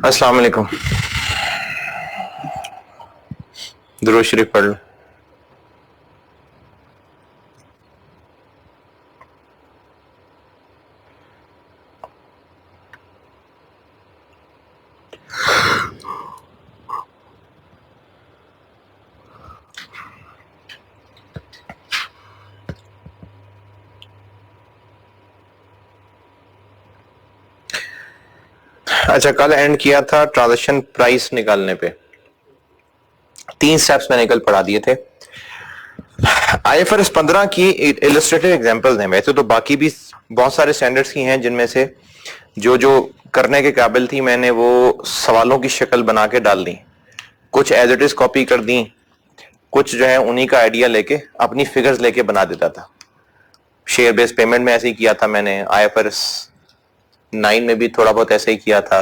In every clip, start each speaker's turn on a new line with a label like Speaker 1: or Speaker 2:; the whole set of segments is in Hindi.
Speaker 1: अस्सलाम वालेकुम। दुरूद शरीफ पढ़ लो। अच्छा, कल एंड किया था ट्रांजैक्शन प्राइस निकालने पे। 3 स्टेप्स मैंने कल पढ़ा दिए थे। आईएफआरएस 15 की इलस्ट्रेटिव एग्जांपल्स हैं, वैसे तो बाकी भी बहुत सारे स्टैंडर्ड्स की हैं जिनमें से जो जो करने के काबिल थी मैंने वो सवालों की शक्ल बना के डाल दी, कुछ एज इट इज कॉपी कर दी, कुछ जो है उन्हीं का आइडिया लेके अपनी फिगर्स लेके बना देता था। शेयर बेस्ड पेमेंट में ऐसे ही किया था मैंने, आईएफआरएस 9 में भी थोड़ा बहुत ऐसे ही किया था,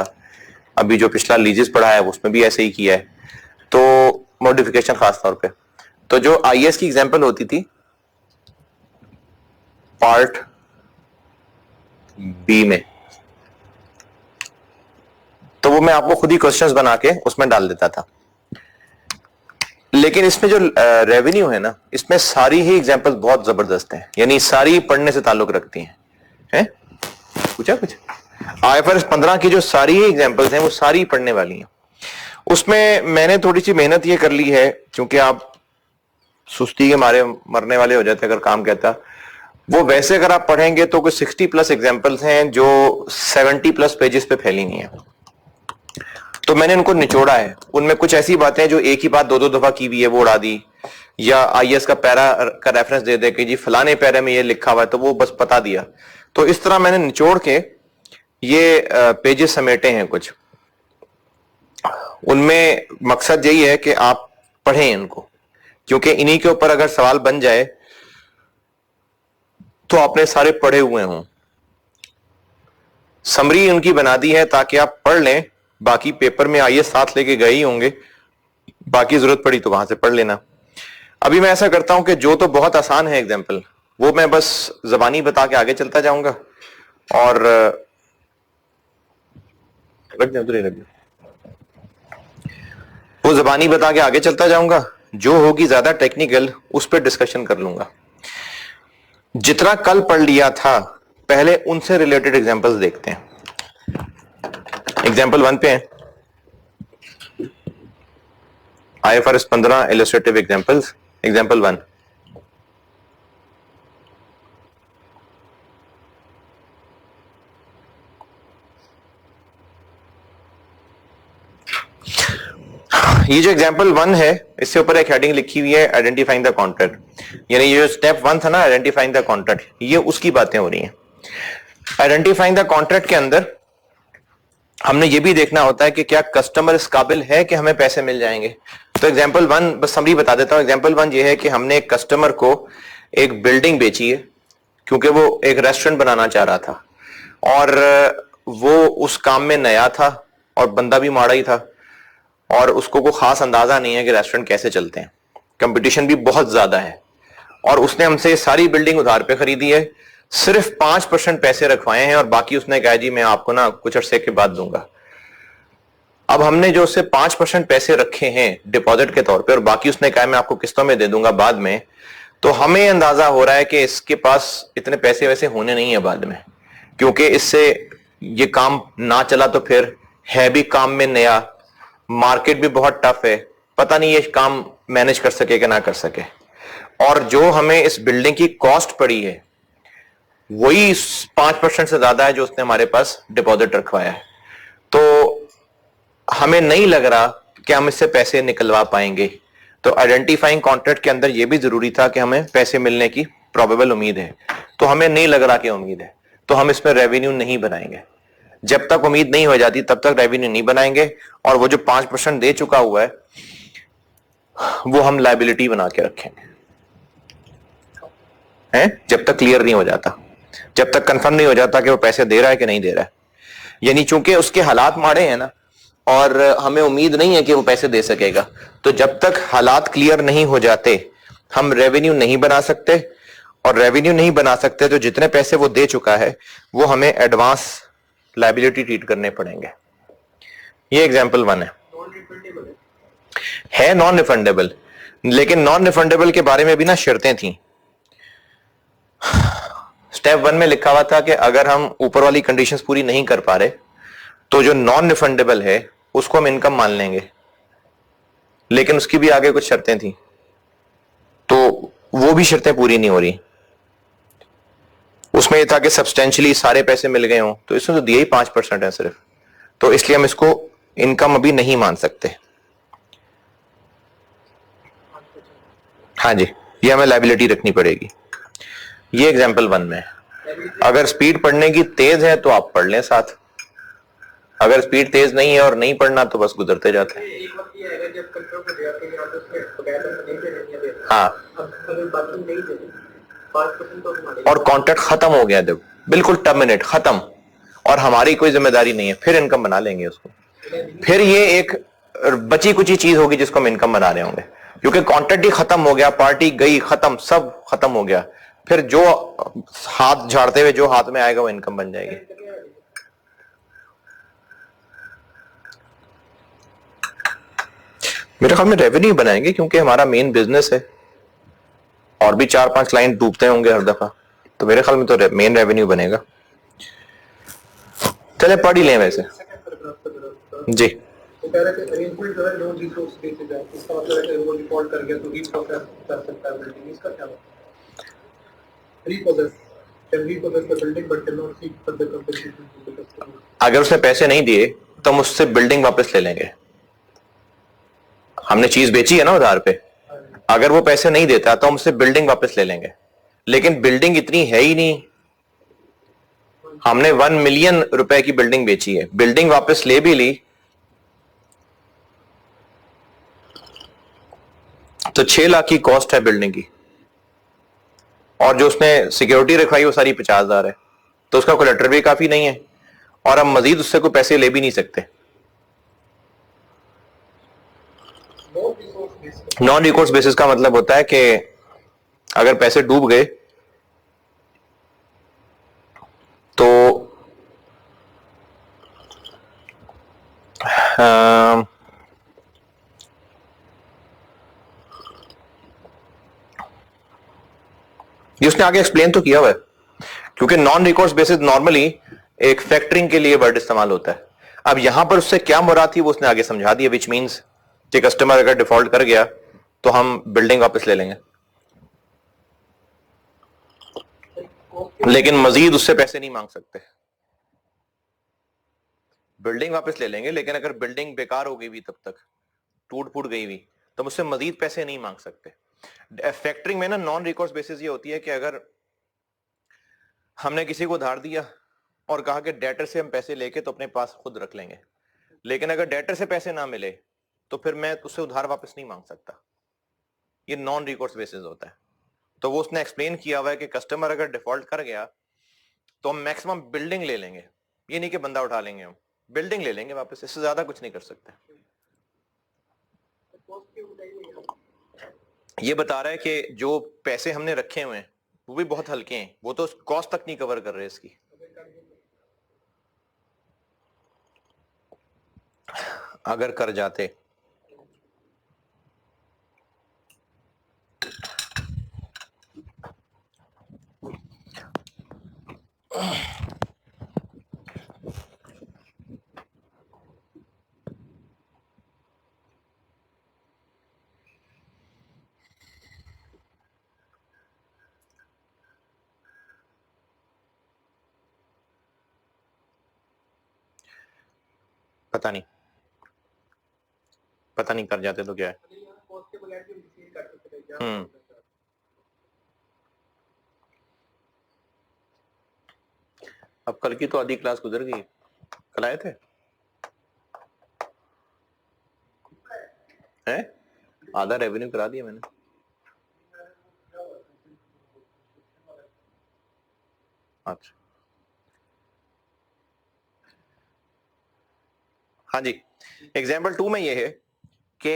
Speaker 1: अभी जो पिछला लीजेस पढ़ा है उसमें भी ऐसे ही किया है। तो मॉडिफिकेशन खास तौर पे तो जो आईएएस की एग्जांपल होती थी पार्ट बी में, तो वो मैं आपको खुद ही क्वेश्चंस बना के उसमें डाल देता था। लेकिन इसमें जो रेवेन्यू है ना, इसमें सारी ही एग्जांपल्स बहुत जबरदस्त हैं, यानी सारी पढ़ने से ताल्लुक रखती हैं। पूछा कुछ? आईएफआरएस 15 की जो सारी ही एग्जांपल्स हैं वो सारी पढ़ने वाली हैं। उसमें मैंने थोड़ी सी मेहनत ये कर ली है, क्योंकि आप सुस्ती के मारे मरने वाले हो जाते अगर काम कहता। वो वैसे अगर आप पढ़ेंगे तो कुछ 60+ एग्जांपल्स हैं जो 70+ पेजेस पे फैली हुई हैं। तो मैंने उनको निचोड़ा है, उनमें कुछ ऐसी बातें जो एक ही बात 2-2 दफा की हुई है वो उड़ा दी, या आईएएस का पैरा का रेफरेंस दे दे कि जी फलाने पैरे में ये लिखा हुआ है तो वो बस बता दिया। तो इस तरह मैंने निचोड़ के ये पेजेस समेटे हैं कुछ। उनमें मकसद यही है कि आप पढ़ें इनको, क्योंकि इन्हीं के ऊपर अगर सवाल बन जाए तो आपने सारे पढ़े हुए हों। समरी उनकी बना दी है ताकि आप पढ़ लें, बाकी पेपर में आइए साथ लेके गए ही होंगे, बाकी जरूरत पड़ी तो वहां से पढ़ लेना। अभी मैं ऐसा करता हूं कि जो तो बहुत आसान है एग्जाम्पल वो मैं बस जबानी बता के आगे चलता जाऊंगा, और वो जबानी बता के आगे चलता जाऊंगा, जो होगी ज्यादा टेक्निकल उस पर डिस्कशन कर लूंगा। जितना कल पढ़ लिया था पहले उनसे रिलेटेड एग्जांपल्स देखते हैं। एग्जांपल 1 पे हैं आईएफआरएस 15 इलस्ट्रेटिव एग्जांपल्स। एग्जांपल 1, ये जो एग्जांपल 1 है इससे ऊपर एक हेडिंग लिखी हुई है आइडेंटिफाइंग द कॉन्ट्रैक्ट, यानी ये जो स्टेप 1 था ना आइडेंटिफाइंग द कॉन्ट्रैक्ट, ये उसकी बातें हो रही हैं। आइडेंटिफाइंग द कॉन्ट्रैक्ट के अंदर हमने ये भी देखना होता है कि क्या कस्टमर इस काबिल है कि हमें पैसे मिल जाएंगे। तो एग्जांपल 1 बस समरी बता देता हूं। एग्जांपल 1 ये है कि हमने एक कस्टमर को एक बिल्डिंग बेची है, क्योंकि वो एक रेस्टोरेंट बनाना चाह रहा था और वो उस काम में नया था और बंदा भी माड़ा ही था, और उसको कोई खास अंदाजा नहीं है कि रेस्टोरेंट कैसे चलते हैं, कंपटीशन भी बहुत ज्यादा है, और उसने हमसे सारी बिल्डिंग उधार पे खरीदी है, सिर्फ 5% पैसे रखवाए हैं और बाकी उसने कहा जी मैं आपको ना कुछ अरसे के बाद दूंगा। अब हमने जो उससे 5% पैसे रखे हैं डिपॉजिट के तौर पे और बाकी उसने कहा मैं आपको किस्तों में दे दूंगा बाद में, तो हमें अंदाजा हो रहा है कि इसके पास इतने पैसे वैसे होने नहीं है बाद में, क्योंकि इससे ये काम ना चला तो फिर है भी काम में नया, मार्केट भी बहुत टफ है, पता नहीं ये काम मैनेज कर सके कि ना कर सके, और जो हमें इस बिल्डिंग की कॉस्ट पड़ी है वही 5% से ज्यादा है जो उसने हमारे पास डिपॉजिट रखवाया है। तो हमें नहीं लग रहा कि हम इससे पैसे निकलवा पाएंगे। तो आइडेंटिफाइंग कॉन्ट्रैक्ट के अंदर यह भी जरूरी था कि हमें पैसे मिलने की प्रोबेबल उम्मीद है, तो हमें नहीं लग रहा कि उम्मीद है, तो हम इसमें रेवेन्यू नहीं बनाएंगे। जब तक उम्मीद नहीं हो जाती तब तक रेवेन्यू नहीं बनाएंगे, और वो जो 5% दे चुका हुआ है वो हम लायबिलिटी बना के रखेंगे हैं, जब तक क्लियर नहीं हो जाता, जब तक कंफर्म नहीं हो जाता कि वो पैसे दे रहा है कि नहीं दे रहा है। यानी चूंकि उसके हालात माड़े हैं ना और हमें उम्मीद नहीं है कि वो पैसे दे सकेगा, तो जब तक हालात क्लियर नहीं हो जाते हम रेवेन्यू नहीं बना सकते, और रेवेन्यू नहीं बना सकते तो जितने पैसे वो दे चुका है वो हमें एडवांस लायबिलिटी ट्रीट करने पड़ेंगे। ये एग्जाम्पल 1 है नॉन रिफंडेबल, लेकिन नॉन रिफंडेबल के बारे में भी ना शर्तें थी। स्टेप 1 में लिखा हुआ था कि अगर हम ऊपर वाली कंडीशंस पूरी नहीं कर पा रहे तो जो नॉन रिफंडेबल है उसको हम इनकम मान लेंगे, लेकिन उसकी भी आगे कुछ शर्तें थी, तो वो भी शर्तें पूरी नहीं हो रही। उसमें यह था कि सब्सटेंशियली सारे पैसे मिल गए हों, तो इसमें तो दिया ही 5% है सिर्फ, तो इसलिए हम इसको इनकम अभी नहीं मान सकते। हाँ जी, ये हमें लायबिलिटी रखनी पड़ेगी। ये एग्जाम्पल 1 में। अगर स्पीड पढ़ने की तेज है तो आप पढ़ लें साथ, अगर स्पीड तेज नहीं है और नहीं पढ़ना तो बस गुजरते जाते हैं। हाँ, और कॉन्ट्रैक्ट खत्म हो गया जब, बिल्कुल टर्मिनेट खत्म, और हमारी कोई जिम्मेदारी नहीं है, फिर इनकम बना लेंगे उसको। फिर ये एक बची कुची चीज होगी जिसको हम इनकम बना रहे होंगे, क्योंकि कॉन्ट्रैक्ट ही खत्म हो गया, पार्टी गई, खत्म, सब खत्म हो गया। फिर जो हाथ झाड़ते हुए जो हाथ में आएगा वो इनकम बन जाएगी। मेरे ख्याल में रेवेन्यू बनाएंगे, क्योंकि हमारा मेन बिजनेस है, और भी 4-5 क्लाइंट डूबते होंगे हर दफा, तो मेरे ख्याल में तो मेन रेवेन्यू बनेगा। चले पढ़ ही लें वैसे जी।
Speaker 2: तो कह रहे थे अरेंजमेंट जो है नॉन रिसोर्स बेसिस है, इसका मतलब है कि वो डिफॉल्ट कर गया तो रीप्रोसेस कर सकता है बिल्डिंग, इसका क्या मतलब? Repossess can repossess the building but can not seek for the compensation to the customer.
Speaker 1: अगर उसने पैसे नहीं दिए तो हम उससे बिल्डिंग वापस ले लेंगे, हमने चीज बेची है ना उधार पे, अगर वो पैसे नहीं देता तो हम उससे बिल्डिंग वापस ले लेंगे, लेकिन बिल्डिंग इतनी है ही नहीं, हमने 1 मिलियन रुपए की बिल्डिंग बेची है, बिल्डिंग वापस ले भी ली तो 6 लाख की कॉस्ट है बिल्डिंग की, और जो उसने सिक्योरिटी रखवाई वो सारी 50,000 है, तो उसका कोलेटरल भी काफी नहीं है, और हम मजीद उससे कोई पैसे ले भी नहीं सकते। नॉन रिकोर्स बेसिस का मतलब होता है कि अगर पैसे डूब गए तो ये उसने आगे एक्सप्लेन तो किया हुआ है, क्योंकि नॉन रिकोर्स बेसिस नॉर्मली एक फैक्टरिंग के लिए वर्ड इस्तेमाल होता है। अब यहां पर उससे क्या मुराद थी वो उसने आगे समझा दिया, विच मींस कि कस्टमर अगर डिफॉल्ट कर गया तो हम बिल्डिंग वापस ले लेंगे, लेकिन मजीद उससे पैसे नहीं मांग सकते। बिल्डिंग वापस ले लेंगे, लेकिन अगर बिल्डिंग बेकार हो गई हुई, तब तक टूट फूट गई हुई, तो मुझसे मजीद पैसे नहीं मांग सकते। फैक्टरिंग में ना नॉन रिकोर्स बेसिस ये होती है कि अगर हमने किसी को उधार दिया और कहा कि डेटर से हम पैसे लेके तो अपने पास खुद रख लेंगे, लेकिन अगर डेटर से पैसे ना मिले तो फिर मैं उससे उधार वापस नहीं मांग सकता, ये नॉन रिकोर्स बेसिस होता है। तो वो उसने एक्सप्लेन किया हुआ है कि कस्टमर अगर डिफॉल्ट कर गया तो हम मैक्सिमम बिल्डिंग ले लेंगे, ये नहीं कि बंदा उठा लेंगे, हम बिल्डिंग ले लेंगे वापस, इससे ज्यादा कुछ नहीं कर सकते। ये बता रहा है कि जो पैसे हमने रखे हुए हैं वो भी बहुत हल्के हैं, वो तो कॉस्ट तक नहीं कवर कर रहे इसकी। अगर कर जाते पता नहीं, पता नहीं कर जाते तो क्या है। अब कल की तो आधी क्लास गुजर गई, कल आए थे हैं, आधा रेवेन्यू करा दिया मैंने। अच्छा हाँ जी, एग्जाम्पल 2 में ये है कि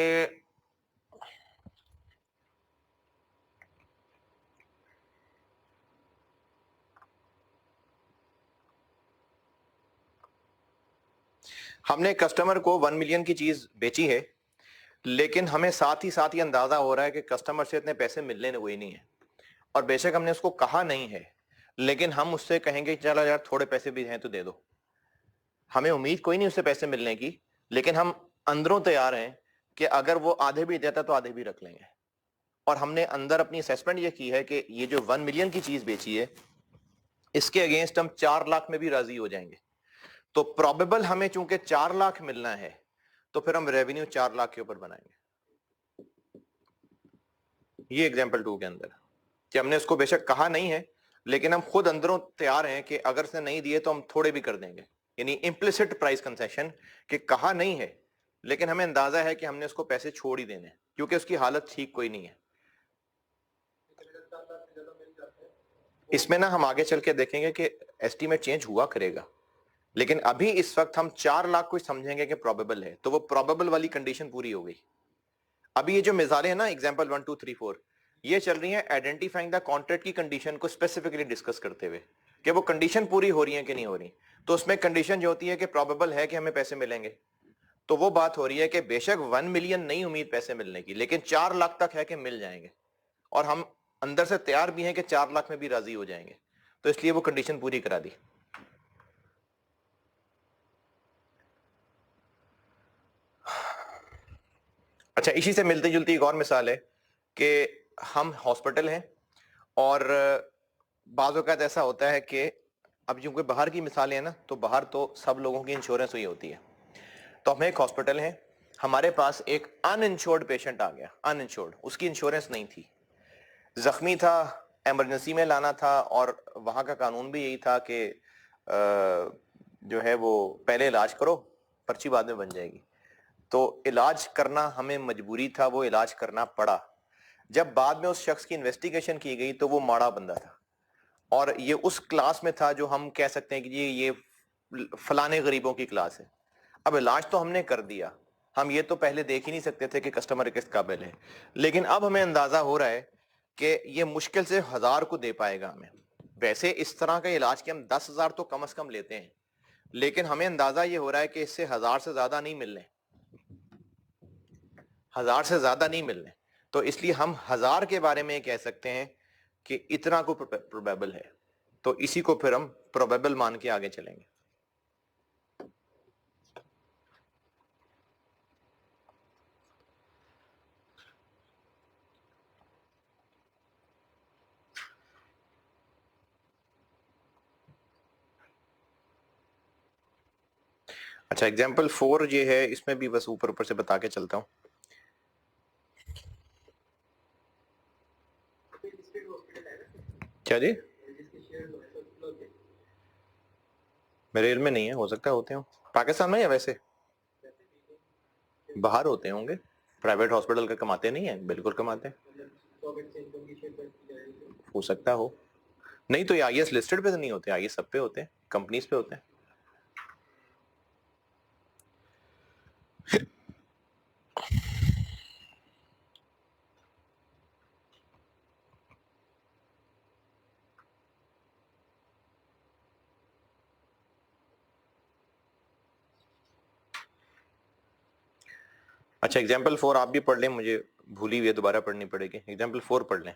Speaker 1: हमने कस्टमर को 1 मिलियन की चीज बेची है, लेकिन हमें साथ ही अंदाजा हो रहा है कि कस्टमर से इतने पैसे मिलने हुए नहीं है, और बेशक हमने उसको कहा नहीं है, लेकिन हम उससे कहेंगे चलो यार थोड़े पैसे भी हैं तो दे दो। हमें उम्मीद कोई नहीं उससे पैसे मिलने की, लेकिन हम अंदरों तैयार हैं कि अगर वो आधे भी देता तो आधे भी रख लेंगे। और हमने अंदर अपनी असेसमेंट ये की है कि ये जो 1 मिलियन की चीज बेची है, इसके अगेंस्ट हम 4 लाख में भी राजी हो जाएंगे। तो प्रोबेबल हमें चूंकि 4 लाख मिलना है, तो फिर हम रेवेन्यू 4 लाख के ऊपर बनाएंगे। ये एग्जाम्पल 2 के अंदर कि हमने उसको बेशक कहा नहीं है, लेकिन हम खुद अंदरों तैयार हैं कि अगर उसने नहीं दिए तो हम थोड़े भी कर देंगे, यानी इम्प्लिसिट प्राइस कंसेशन, कि कहा नहीं है लेकिन हमें अंदाजा है कि हमने उसको पैसे छोड़ ही देने, क्योंकि उसकी हालत ठीक कोई नहीं है। इसमें ना हम आगे चल के देखेंगे कि एस्टीमेट चेंज हुआ करेगा, लेकिन अभी इस वक्त हम 4 लाख को समझेंगे कि प्रोबेबल है, तो वो प्रोबेबल वाली कंडीशन पूरी हो गई। अभी ये जो मिसालें हैं ना, एग्जांपल 1 2 3 4, ये चल रही हैं आइडेंटिफाइंग द कॉन्ट्रैक्ट की कंडीशन को स्पेसिफिकली डिस्कस करते हुए कि वो कंडीशन पूरी हो रही है कि नहीं हो रही। तो उसमें कंडीशन जो होती है कि प्रोबेबल है कि हमें पैसे मिलेंगे, तो वो बात हो रही है कि बेशक 1 मिलियन नहीं उम्मीद पैसे मिलने की, लेकिन 4 लाख तक है कि मिल जाएंगे, और हम अंदर से तैयार भी हैं कि 4 लाख में भी राजी हो जाएंगे, तो इसलिए वो कंडीशन पूरी करा दी। अच्छा, इसी से मिलती जुलती एक और मिसाल है कि हम हॉस्पिटल हैं, और बाज़ औक़ात ऐसा होता है कि अब क्योंकि बाहर की मिसालें हैं ना, तो बाहर तो सब लोगों की इंश्योरेंस हुई होती है। तो हम एक हॉस्पिटल हैं, हमारे पास एक अनइंश्योर्ड पेशेंट आ गया, अनइंश्योर्ड, उसकी इंश्योरेंस नहीं थी, जख्मी था, इमरजेंसी में लाना था, और वहां का कानून भी यही था कि जो है वो पहले इलाज करो, पर्ची बाद में बन जाएगी। तो इलाज करना हमें मजबूरी था, वो इलाज करना पड़ा। जब बाद में उस शख्स की इन्वेस्टिगेशन की गई तो वो माड़ा बंदा था, और ये उस क्लास में था जो हम कह सकते हैं कि ये फलाने गरीबों की क्लास है। अब इलाज तो हमने कर दिया, हम ये तो पहले देख ही नहीं सकते थे कि कस्टमर किस काबिल है, लेकिन अब हमें अंदाजा हो रहा है कि ये मुश्किल से 1000 को दे पाएगा हमें। वैसे इस तरह का इलाज के हम 10,000 तो कम से कम लेते हैं, लेकिन हमें अंदाजा ये हो रहा है कि इससे 1000 से ज्यादा नहीं मिलने, 1000 से ज्यादा नहीं मिलने। तो इसलिए हम 1000 के बारे में कह सकते हैं कि इतना को प्रोबेबल है, तो इसी को फिर हम प्रोबेबल मान के आगे चलेंगे। अच्छा, एग्जाम्पल 4 ये है, इसमें भी बस ऊपर ऊपर से बता के चलता हूं। क्या जी? मेरे इल्म में नहीं है, हो सकता है होते हो पाकिस्तान में, या वैसे बाहर होते होंगे। प्राइवेट हॉस्पिटल का कमाते नहीं है, बिल्कुल कमाते हैं, हो सकता हो। नहीं तो ये आईएएस लिस्टेड पे तो नहीं होते, आईएएस सब पे होते हैं, कंपनीज पे होते हैं। अच्छा, एग्जाम्पल 4 आप भी पढ़ लें, मुझे भूली हुई है, दोबारा पढ़नी पड़ेगी। एग्जाम्पल 4 पढ़ लें।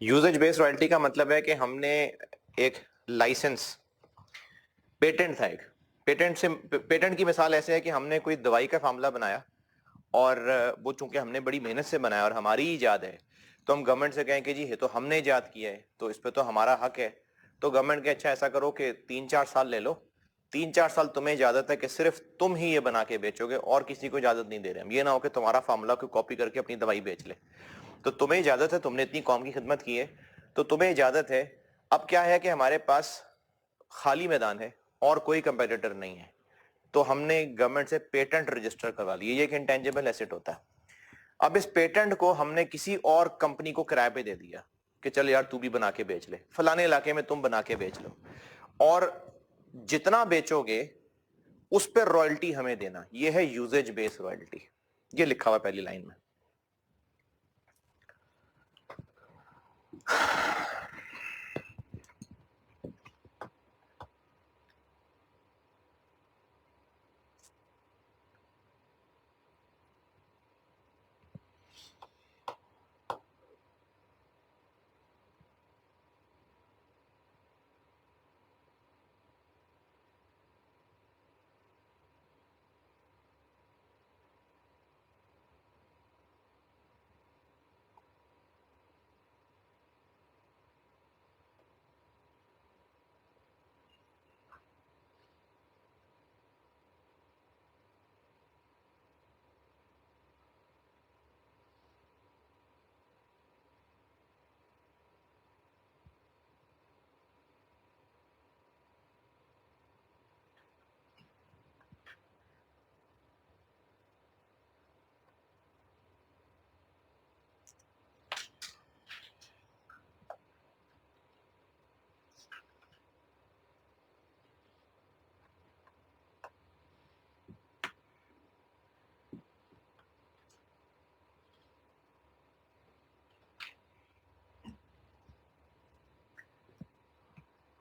Speaker 1: यूजेज बेस्ड रॉयल्टी का मतलब है कि हमने एक लाइसेंस, पेटेंट था एक, पेटेंट की मिसाल ऐसे है कि हमने कोई दवाई का फार्मूला बनाया, और वो चूंकि हमने बड़ी मेहनत से बनाया और हमारी ईजाद है, तो हम गवर्नमेंट से कहें कि जी ये तो हमने ईजाद किया है, तो इस पे तो हमारा हक है। तो गवर्नमेंट के अच्छा ऐसा करो कि 3-4 साल ले लो, 3-4 साल तुम्हें इजाजत है कि सिर्फ तुम ही ये बना के बेचोगे, और किसी को इजाजत नहीं दे रहे हम। ये ना हो कि तुम्हारा फार्मूला को कॉपी करके अपनी दवाई बेच ले। तो तुम्हें इजाजत है, तुमने इतनी कौम की खिदमत की है, तो तुम्हें इजाजत है। अब क्या है कि हमारे पास खाली मैदान है और कोई कंपेटिटर नहीं है, तो हमने गवर्नमेंट से पेटेंट रजिस्टर करवा लिया। ये एक इंटेंजिबल एसेट होता है। अब इस पेटेंट को हमने किसी और कंपनी को किराए पे दे दिया कि चल यार तू भी बना के बेच ले, फलाने इलाके में तुम बना के बेच लो, और जितना बेचोगे उस पर रॉयल्टी हमें देना। ये है यूजेज बेस्ड रॉयल्टी, ये लिखा हुआ पहली लाइन में।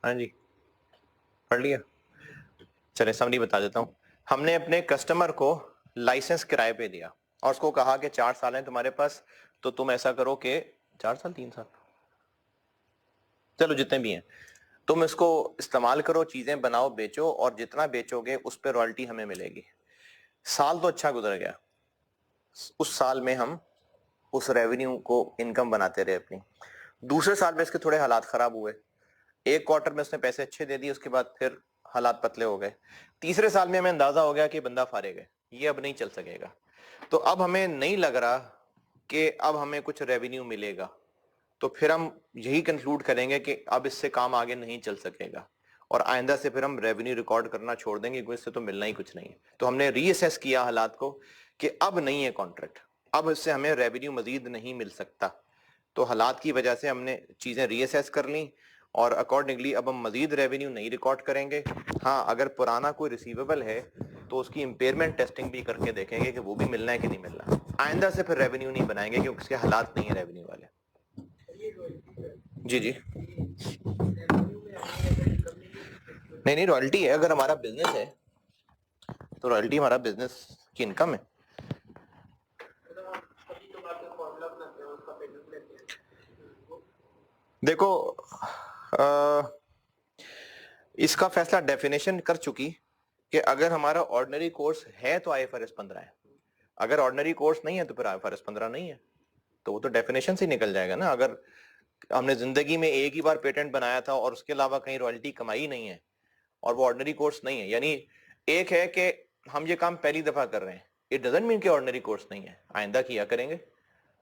Speaker 1: हाँ जी, पढ़ लिया। चले समरी बता देता हूं। हमने अपने कस्टमर को लाइसेंस किराए पे दिया और उसको कहा कि 4 साल हैं तुम्हारे पास, तो तुम ऐसा करो कि 4 साल 3 साल, चलो जितने भी हैं, तुम इसको इस्तेमाल करो, चीजें बनाओ, बेचो, और जितना बेचोगे उस पर रॉयल्टी हमें मिलेगी। साल तो अच्छा गुजर गया, उस साल में हम उस रेवेन्यू को इनकम बनाते रहे अपनी। दूसरे साल में इसके थोड़े हालात खराब हुए, एक क्वार्टर में उसने पैसे अच्छे दे दिए, उसके बाद फिर हालात पतले हो गए। तीसरे साल में हमें अंदाजा हो गया कि बंदा फारिग है, ये अब नहीं चल सकेगा। तो अब हमें नहीं लग रहा कि अब हमें कुछ रेवेन्यू मिलेगा, तो फिर हम यही कंक्लूड करेंगे कि अब इससे काम आगे नहीं चल सकेगा, और आइंदा से फिर हम रेवेन्यू रिकॉर्ड करना छोड़ देंगे, क्योंकि इससे तो मिलना ही कुछ नहीं है। तो हमने रीअसेस किया हालात को कि अब नहीं है कॉन्ट्रैक्ट, अब इससे हमें रेवेन्यू मजीद नहीं मिल सकता। तो हालात की वजह से हमने चीजें रीअसेस कर ली, और अकॉर्डिंगली अब हम मजीद रेवेन्यू नहीं रिकॉर्ड करेंगे। हाँ, अगर पुराना कोई रिसीवेबल है तो उसकी इम्पेयरमेंट टेस्टिंग भी करके देखेंगे कि वो भी मिलना है कि नहीं मिलना। आइंदा से फिर रेवेन्यू नहीं बनाएंगे क्योंकि उसके हालात नहीं है रेवेन्यू वाले। जी जी, नहीं नहीं, रॉयल्टी है। अगर हमारा बिजनेस है तो रॉयल्टी हमारा बिजनेस की इनकम है। देखो, इसका फैसला डेफिनेशन कर चुकी कि अगर हमारा ऑर्डिनरी कोर्स है तो IFRS 15 है, अगर ऑर्डिनरी कोर्स नहीं है तो फिर IFRS 15 नहीं है। तो वो तो डेफिनेशन से निकल जाएगा ना। अगर हमने जिंदगी में एक ही बार पेटेंट बनाया था और उसके अलावा कहीं रॉयल्टी कमाई नहीं है और वो ऑर्डिनरी कोर्स नहीं है, यानी एक है कि हम ये काम पहली दफा कर रहे हैं, इट डजंट मीन कि ऑर्डिनरी कोर्स नहीं है, आइंदा किया करेंगे,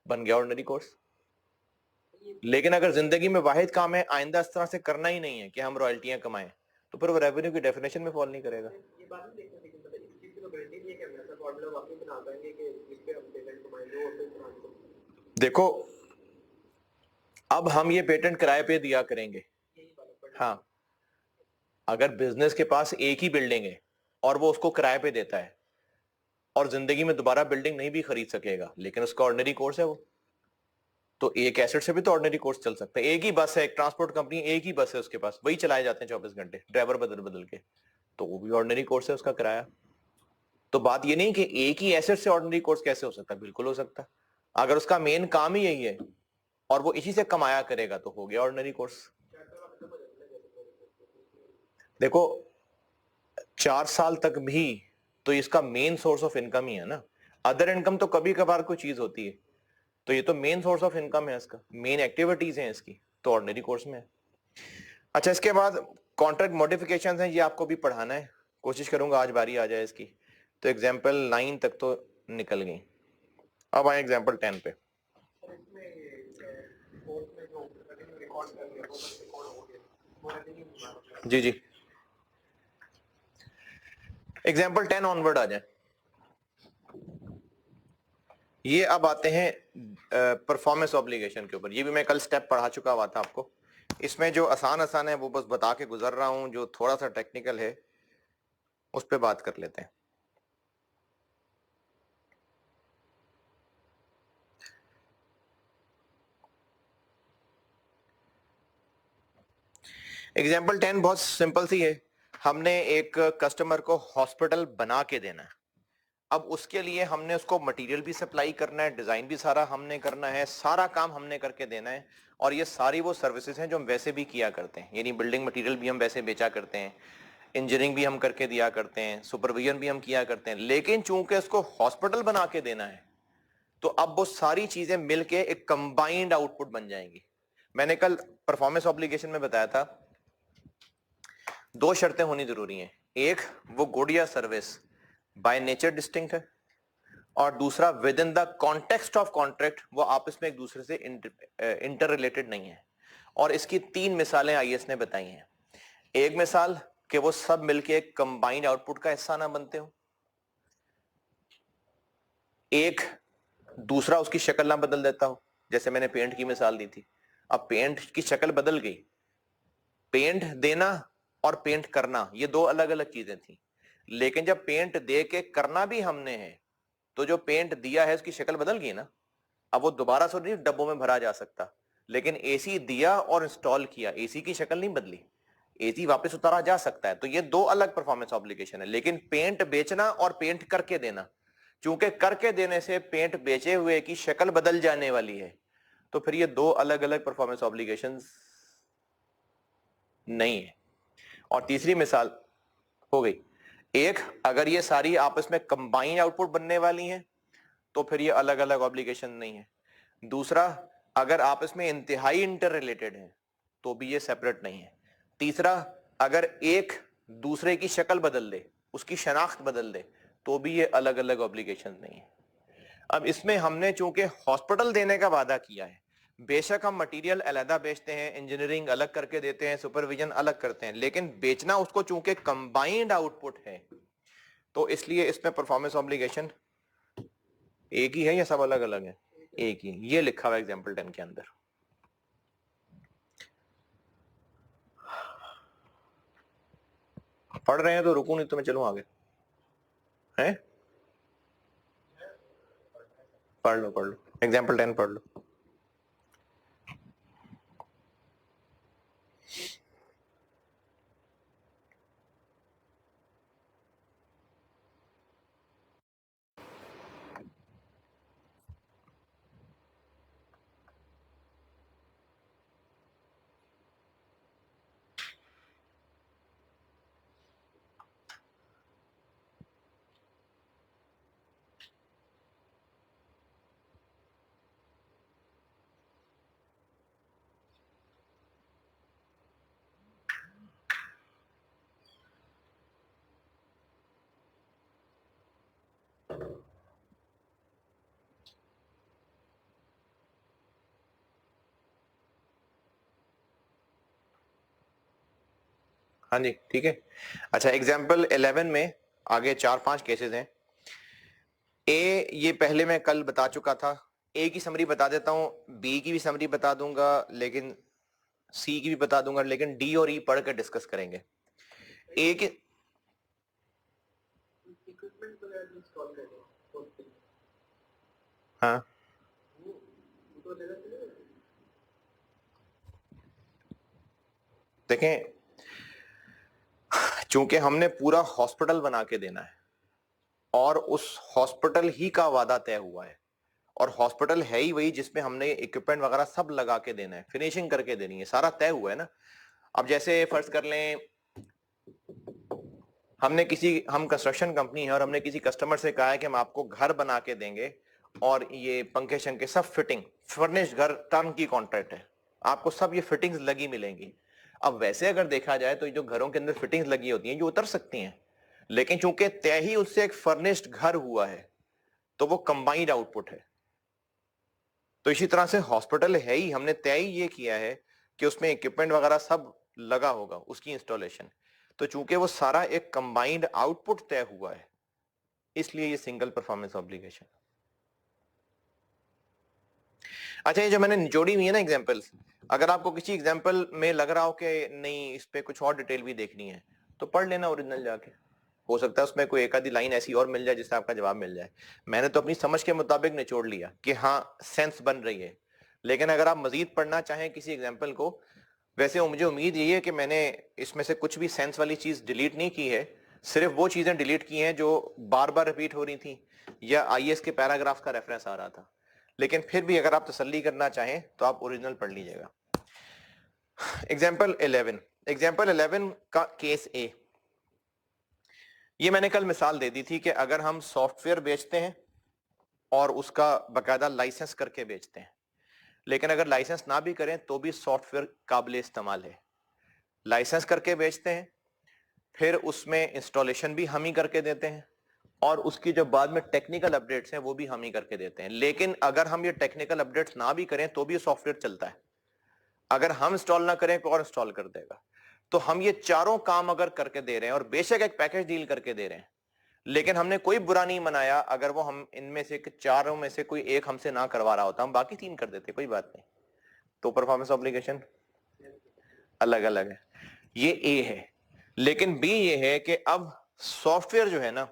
Speaker 1: बन गया ऑर्डिनरी कोर्स। लेकिन अगर जिंदगी में वाहिद काम है, आइंदा इस तरह से करना ही नहीं है कि हम रॉयल्टियां कमाएं, तो फिर वो रेवेन्यू की डेफिनेशन में फॉल नहीं करेगा। ये बात नहीं देखना, लेकिन पता इस चीज की तो गारंटी नहीं है कि हम ऐसा फॉर्मूला वाकई बना पाएंगे कि जिस पे हम पेटेंट कमाएंगे और फिर बना। देखो, अब हम ये पेटेंट किराए पे दिया करेंगे। हाँ, अगर बिजनेस के पास एक ही बिल्डिंग है और वो उसको किराए पे देता है और जिंदगी में दोबारा बिल्डिंग नहीं भी खरीद सकेगा, लेकिन उसका ऑर्डिनरी कोर्स है वो, तो एक एसेट से भी तो ऑर्डिनरी कोर्स चल सकता है। एक ही बस है, एक ट्रांसपोर्ट कंपनी, एक ही बस है उसके पास, वही चलाए जाते हैं 24 घंटे, ड्राइवर बदल बदल के, तो वो भी ऑर्डिनरी कोर्स है उसका किराया। तो बात ये नहीं कि एक ही एसेट से ऑर्डिनरी कोर्स कैसे हो सकता है, बिल्कुल हो सकता है। अगर उसका मेन काम ही यही है और वो इसी से कमाया करेगा तो हो गया ऑर्डिनरी कोर्स। देखो, 4 साल तक भी तो इसका मेन सोर्स ऑफ इनकम ही है ना। अदर इनकम तो कभी कभार कोई चीज होती है, तो ये तो मेन सोर्स ऑफ इनकम है, इसका मेन एक्टिविटीज है इसकी, तो ऑर्डिनरी कोर्स में है। अच्छा, इसके बाद कॉन्ट्रैक्ट मॉडिफिकेशंस हैं, ये आपको भी पढ़ाना है, कोशिश करूंगा आज बारी आ जाए इसकी। तो एग्जाम्पल 9 तक तो निकल गई, अब आए एग्जाम्पल 10 पे। जी जी, एग्जाम्पल 10 ऑनवर्ड आ जाए। ये अब आते हैं परफॉर्मेंस ऑब्लिगेशन के ऊपर, ये भी मैं कल स्टेप पढ़ा चुका हुआ था आपको। इसमें जो आसान आसान है वो बस बता के गुजर रहा हूं, जो थोड़ा सा टेक्निकल है उस पर बात कर लेते हैं। एग्जाम्पल 10 बहुत सिंपल सी है। हमने एक कस्टमर को हॉस्पिटल बना के देना है। अब उसके लिए हमने उसको मटेरियल भी सप्लाई करना है, डिजाइन भी सारा हमने करना है, सारा काम हमने करके देना है। और ये सारी वो सर्विसेज हैं जो हम वैसे भी किया करते हैं, यानी बिल्डिंग मटेरियल भी हम वैसे बेचा करते हैं, इंजीनियरिंग भी हम करके दिया करते हैं, सुपरविजन भी हम किया करते हैं। लेकिन चूंकि उसको हॉस्पिटल बना के देना है तो अब वो सारी चीजें मिलके एक कंबाइंड आउटपुट बन जाएंगी। मैंने कल परफॉर्मेंस ऑब्लिगेशन में बताया था दो शर्तें होनी जरूरी हैं। एक, वो गुड या सर्विस बाय नेचर डिस्टिंक्ट है, और दूसरा with in the context of contract वो आपस में एक दूसरे से इंटर रिलेटेड नहीं है। और इसकी तीन मिसालें आईएस ने बताई हैं। एक मिसाल कि वो सब मिलके एक कंबाइंड आउटपुट का हिस्सा ना बनते हो, एक दूसरा उसकी शक्ल ना बदल देता हो, जैसे मैंने पेंट की मिसाल दी थी। अब पेंट की शक्ल बदल गई, पेंट देना और पेंट करना ये दो अलग अलग चीजें थी। लेकिन जब पेंट दे के करना भी हमने है तो जो पेंट दिया है उसकी शक्ल बदल गई ना। अब वो दोबारा से नहीं डब्बों में भरा जा सकता, लेकिन एसी दिया और इंस्टॉल किया, एसी की शक्ल नहीं बदली, एसी वापस उतारा जा सकता है। तो ये दो अलग परफॉर्मेंस ऑब्लिगेशन है। लेकिन पेंट बेचना और पेंट करके देना, चूंकि करके देने से पेंट बेचे हुए की शक्ल बदल जाने वाली है, तो फिर ये दो अलग अलग परफॉर्मेंस ऑब्लिगेशन नहीं है। और तीसरी मिसाल हो गई, एक, अगर ये सारी आपस में कंबाइंड आउटपुट बनने वाली हैं तो फिर ये अलग अलग ऑब्लिगेशन नहीं है। दूसरा, अगर आपस में इंतहाई इंटर रिलेटेड है तो भी ये सेपरेट नहीं है। तीसरा, अगर एक दूसरे की शक्ल बदल दे, उसकी शनाख्त बदल दे, तो भी ये अलग अलग ऑब्लिगेशन नहीं है। अब इसमें हमने चूंकि हॉस्पिटल देने का वादा किया है, बेशक हम मटेरियल अलग बेचते हैं, इंजीनियरिंग अलग करके देते हैं, सुपरविजन अलग करते हैं, लेकिन बेचना उसको चूंकि कंबाइंड आउटपुट है तो इसलिए इसमें परफॉर्मेंस ऑब्लिगेशन एक ही है या सब अलग अलग है? एक ही। ये लिखा हुआ एग्जाम्पल 10 के अंदर। पढ़ रहे हैं तो रुकू, नहीं तो मैं चलूं आगे। हैं? पढ़ लो पढ़ लो, एग्जाम्पल 10 पढ़ लो। हाँ जी ठीक है। अच्छा, एग्जाम्पल 11 में आगे 4-5 केसेस हैं। ए, ये पहले मैं कल बता चुका था, ए की समरी बता देता हूं, बी की भी समरी बता दूंगा, लेकिन सी की भी बता दूंगा, लेकिन डी और ई पढ़ कर डिस्कस करेंगे। ए की
Speaker 2: इक्विपमेंट तो यार इंस्टॉल कर दो।
Speaker 1: हाँ
Speaker 2: वो तो जगह चलेगा।
Speaker 1: देखें, चूंकि हमने पूरा हॉस्पिटल बना के देना है और उस हॉस्पिटल ही का वादा तय हुआ है, और हॉस्पिटल है ही वही जिसमें हमने इक्विपमेंट वगैरह सब लगा के देना है, फिनिशिंग करके देनी है, सारा तय हुआ है ना। अब जैसे फर्ज कर लें, हम कंस्ट्रक्शन कंपनी है और हमने किसी कस्टमर से कहा है कि हम आपको घर बना के देंगे और ये पंखे शंखे सब फिटिंग फर्निश्ड घर, टर्न की कॉन्ट्रैक्ट है, आपको सब ये फिटिंग्स लगी मिलेंगी। अब वैसे अगर देखा जाए तो जो घरों के अंदर फिटिंग्स लगी होती हैं जो उतर सकती हैं, लेकिन चूंकि तय ही उससे एक फर्निश्ड घर हुआ है तो वो कंबाइंड आउटपुट है। तो इसी तरह से हॉस्पिटल है ही, हमने तय ही ये किया है कि उसमें इक्विपमेंट वगैरह सब लगा होगा, उसकी इंस्टॉलेशन। तो चूंकि वो सारा एक कंबाइंड आउटपुट तय हुआ है, इसलिए ये सिंगल परफॉर्मेंस ऑब्लिगेशन। अच्छा, ये जो मैंने निचोड़ी हुई है ना एग्जांपल्स, अगर आपको किसी एग्जांपल में लग रहा हो कि नहीं इस पे कुछ और डिटेल भी देखनी है तो पढ़ लेना ओरिजिनल जाके, हो सकता है उसमें कोई एक आधी लाइन ऐसी और मिल जाए जिससे आपका जवाब मिल जाए। मैंने तो अपनी समझ के मुताबिक निचोड़ लिया कि हाँ सेंस बन रही है, लेकिन अगर आप मजीद पढ़ना चाहें किसी एग्जाम्पल को, वैसे मुझे उम्मीद यही है कि मैंने इसमें से कुछ भी सेंस वाली चीज डिलीट नहीं की है, सिर्फ वो चीजें डिलीट की हैं जो बार बार रिपीट हो रही थी या आईएएस के पैराग्राफ का रेफरेंस आ रहा था। लेकिन फिर भी अगर आप तसल्ली करना चाहें तो आप ओरिजिनल पढ़ लीजिएगा। एग्जाम्पल 11, एग्जाम्पल 11 का केस ए, ये मैंने कल मिसाल दे दी थी कि अगर हम सॉफ्टवेयर बेचते हैं और उसका बकायदा लाइसेंस करके बेचते हैं, लेकिन अगर लाइसेंस ना भी करें तो भी सॉफ्टवेयर काबिल इस्तेमाल है। लाइसेंस करके बेचते हैं, फिर उसमें इंस्टॉलेशन भी हम ही करके देते हैं और उसकी जो बाद में टेक्निकल अपडेट्स हैं वो भी हम ही करके देते हैं। लेकिन अगर हम ये टेक्निकल अपडेट्स ना भी करें तो भी सॉफ्टवेयर चलता है, अगर हम इंस्टॉल ना करें तो और इंस्टॉल कर देगा। तो हम ये चारों काम अगर करके दे रहे हैं और बेशक एक पैकेज डील करके दे रहे हैं, लेकिन हमने कोई बुरा नहीं मनाया अगर वो हम इनमें से चारों में से कोई एक हमसे ना करवा रहा होता, हम बाकी तीन कर देते, कोई बात नहीं। तो परफॉर्मेंस ऑब्लिगेशन अलग अलग है। ये ए है। लेकिन बी ये है कि अब सॉफ्टवेयर जो है ना,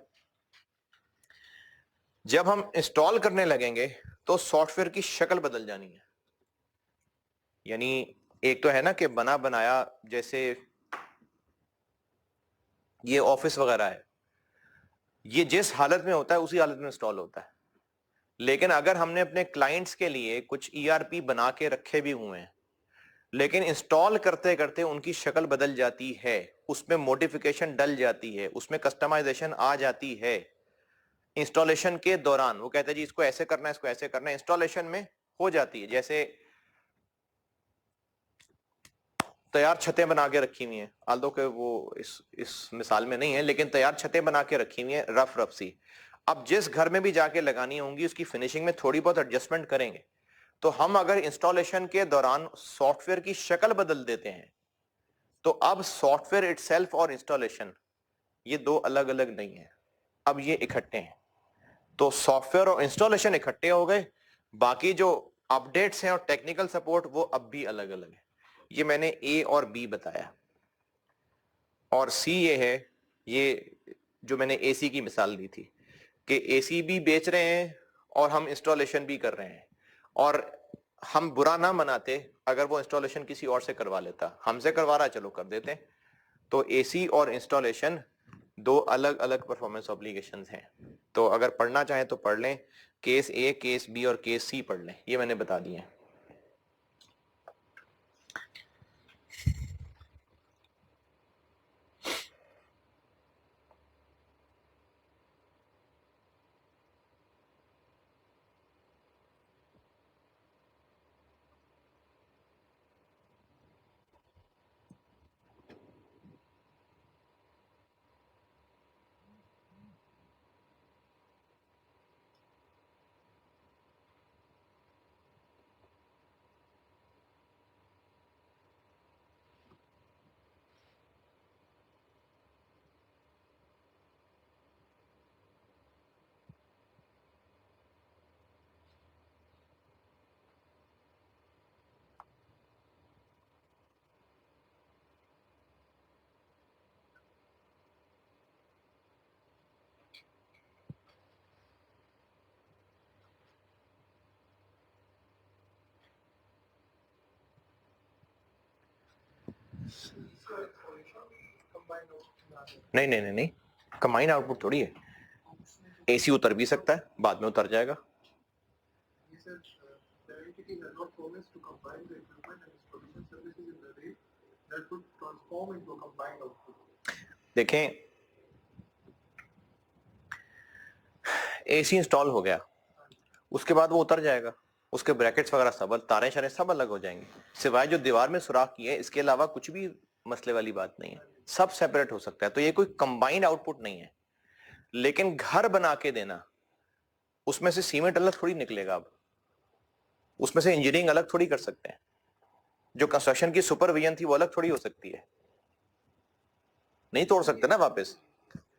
Speaker 1: जब हम इंस्टॉल करने लगेंगे तो सॉफ्टवेयर की शक्ल बदल जानी है। यानी एक तो है ना कि बना बनाया, जैसे ये ऑफिस वगैरह है, ये जिस हालत में होता है उसी हालत में इंस्टॉल होता है। लेकिन अगर हमने अपने क्लाइंट्स के लिए कुछ ईआरपी बना के रखे भी हुए हैं, लेकिन इंस्टॉल करते करते उनकी शक्ल बदल जाती है, उसमें मॉडिफिकेशन डल जाती है, उसमें कस्टमाइजेशन आ जाती है इंस्टॉलेशन के दौरान, वो कहते हैं जी इसको ऐसे करना है, इसको ऐसे करना है, इंस्टॉलेशन में हो जाती है। जैसे तैयार छतें बना के रखी हुई हैं, आल्दो के वो इस मिसाल में नहीं है, लेकिन तैयार छतें बना के रखी हुई हैं रफ रफ सी। अब जिस घर में भी जाके लगानी होंगी उसकी फिनिशिंग में थोड़ी बहुत एडजस्टमेंट करेंगे। तो हम अगर इंस्टॉलेशन के दौरान सॉफ्टवेयर की शक्ल बदल देते हैं तो अब सॉफ्टवेयर इटसेल्फ और इंस्टॉलेशन ये दो अलग अलग नहीं है, अब ये इकट्ठे हैं। तो सॉफ्टवेयर और इंस्टॉलेशन इकट्ठे हो गए, बाकी जो अपडेट्स हैं और टेक्निकल सपोर्ट वो अब भी अलग अलग है। ये मैंने ए और बी बताया। और सी ये है, ये जो मैंने एसी की मिसाल दी थी कि एसी भी बेच रहे हैं और हम इंस्टॉलेशन भी कर रहे हैं, और हम बुरा ना मनाते अगर वो इंस्टॉलेशन किसी और से करवा लेता, हमसे करवा रहा चलो कर देते। तो एसी और इंस्टॉलेशन दो अलग अलग परफॉर्मेंस ऑब्लिगेशंस हैं। तो अगर पढ़ना चाहें तो पढ़ लें, केस ए, केस बी और केस सी पढ़ लें, ये मैंने बता दिए हैं। नहीं नहीं नहीं नहीं, कंबाइंड आउटपुट थोड़ी है। एसी उतर भी सकता है, बाद में उतर जाएगा। देखें, एसी इंस्टॉल हो गया, उसके बाद वो उतर जाएगा, उसके ब्रैकेट्स वगैरह सब, तारें शरें सब अलग हो जाएंगे, सिवाय जो दीवार में सुराख की है, इसके अलावा कुछ भी मसले वाली बात नहीं है, सब सेपरेट हो सकता है। तो ये कोई कंबाइंड आउटपुट नहीं है। लेकिन घर बना के देना, उसमें से सीमेंट अलग थोड़ी निकलेगा, अब उसमें से इंजीनियरिंग अलग थोड़ी कर सकते हैं, जो कंस्ट्रक्शन की सुपरविजन थी वो अलग थोड़ी हो सकती है। नहीं तोड़ सकते ना वापस,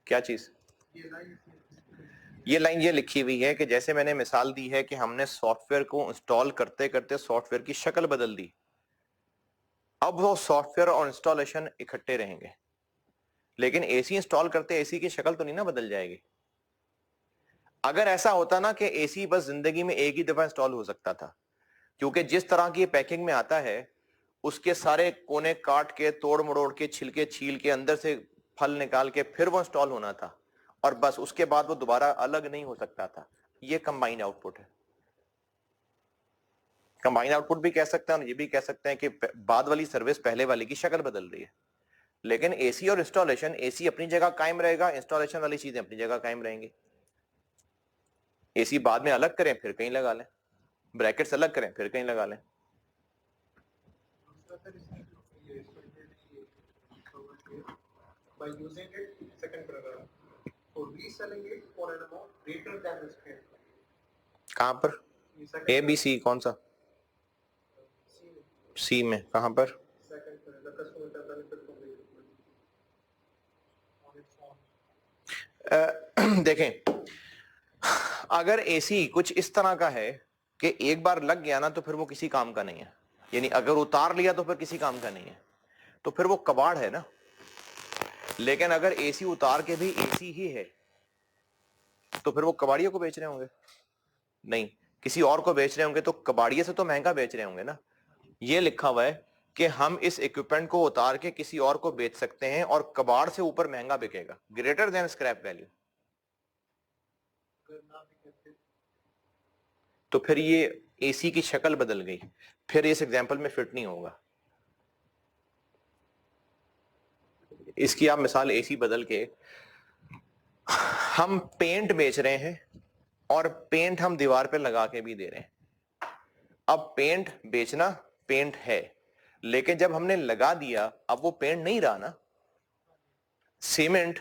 Speaker 1: क्या चीज? ये लाइन ये लिखी हुई है कि जैसे मैंने मिसाल दी है कि हमने सॉफ्टवेयर को इंस्टॉल करते करते सॉफ्टवेयर की शक्ल बदल दी, अब वो सॉफ्टवेयर और इंस्टॉलेशन इकट्ठे रहेंगे, लेकिन एसी इंस्टॉल करते एसी की शक्ल तो नहीं ना बदल जाएगी। अगर ऐसा होता ना कि एसी बस जिंदगी में एक ही दफा इंस्टॉल हो सकता था, क्योंकि जिस तरह की पैकिंग में आता है उसके सारे कोने काट के तोड़ मरोड़ के छिलके छील के अंदर से फल निकाल के फिर वो इंस्टॉल होना था, और बस उसके बाद वो दोबारा अलग नहीं हो सकता था। ये कंबाइंड आउटपुट है। कंबाइंड आउटपुट भी कह सकते हैं और ये भी कह सकते हैं कि बाद वाली सर्विस पहले वाली की शक्ल बदल रही है, लेकिन एसी और इंस्टॉलेशन, एसी अपनी जगह कायम रहेगा, इंस्टॉलेशन वाली चीजें अपनी जगह कायम रहेंगी। एसी बाद में अलग करें फिर कहीं लगा लें, ब्रैकेट्स अलग करें फिर कहीं लगा लें।
Speaker 2: By using it, second paragraph, for reselling it for an amount greater than the spent.
Speaker 1: कहां पर? ए बी सी कौन सा? सी में कहां पर?
Speaker 2: Second paragraph, the customer shall benefit from the equipment on its own.
Speaker 1: देखें, अगर एसी कुछ इस तरह का है कि एक बार लग गया ना तो फिर वो किसी काम का नहीं है, यानी अगर उतार लिया तो फिर किसी काम का नहीं है, तो फिर वो कबाड़ है ना। लेकिन अगर एसी उतार के भी एसी ही है तो फिर वो कबाड़ियों को बेच रहे होंगे? नहीं, किसी और को बेच रहे होंगे, तो कबाड़िए से तो महंगा बेच रहे होंगे ना। ये लिखा हुआ है कि हम इस इक्विपमेंट को उतार के किसी और को बेच सकते हैं और कबाड़ से ऊपर महंगा बिकेगा, ग्रेटर देन स्क्रैप वैल्यू। तो फिर ये एसी की शक्ल बदल गई, फिर इस एग्जाम्पल में फिट नहीं होगा। इसकी आप मिसाल एसी बदल के, हम पेंट बेच रहे हैं और पेंट हम दीवार पे लगा के भी दे रहे हैं। अब पेंट बेचना पेंट है, लेकिन जब हमने लगा दिया अब वो पेंट नहीं रहा ना। सीमेंट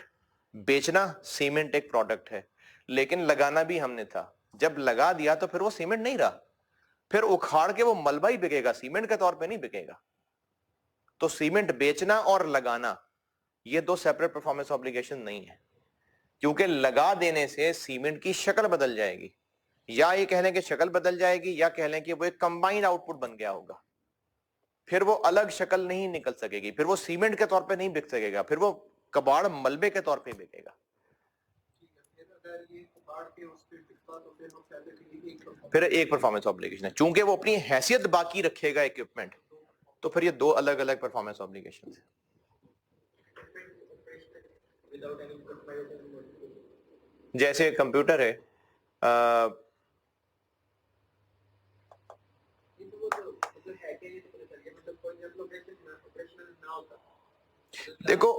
Speaker 1: बेचना, सीमेंट एक प्रोडक्ट है, लेकिन लगाना भी हमने था। जब लगा दिया तो फिर वो सीमेंट नहीं रहा, फिर उखाड़ के वो मलबा ही बिकेगा, सीमेंट के तौर पे नहीं बिकेगा। तो सीमेंट बेचना और लगाना ये दो सेपरेट परफॉर्मेंस ऑब्लिगेशन नहीं है, क्योंकि लगा देने से सीमेंट की शक्ल बदल जाएगी, या ये कह लें कि शक्ल बदल जाएगी, या कह लें कि वो एक कंबाइंड आउटपुट बन गया होगा। फिर वो अलग शक्ल नहीं निकल सकेगी, फिर वो सीमेंट के तौर पे नहीं बिक सकेगा, फिर वो कबाड़ मलबे के तौर पे बिकेगा। फिर एक परफॉर्मेंस ऑब्लिगेशन है, चूंकि वो अपनी हैसियत बाकी रखेगा इक्विपमेंट, तो फिर ये दो अलग अलग परफॉर्मेंस ऑब्लिगेशन है। जैसे कंप्यूटर है, देखो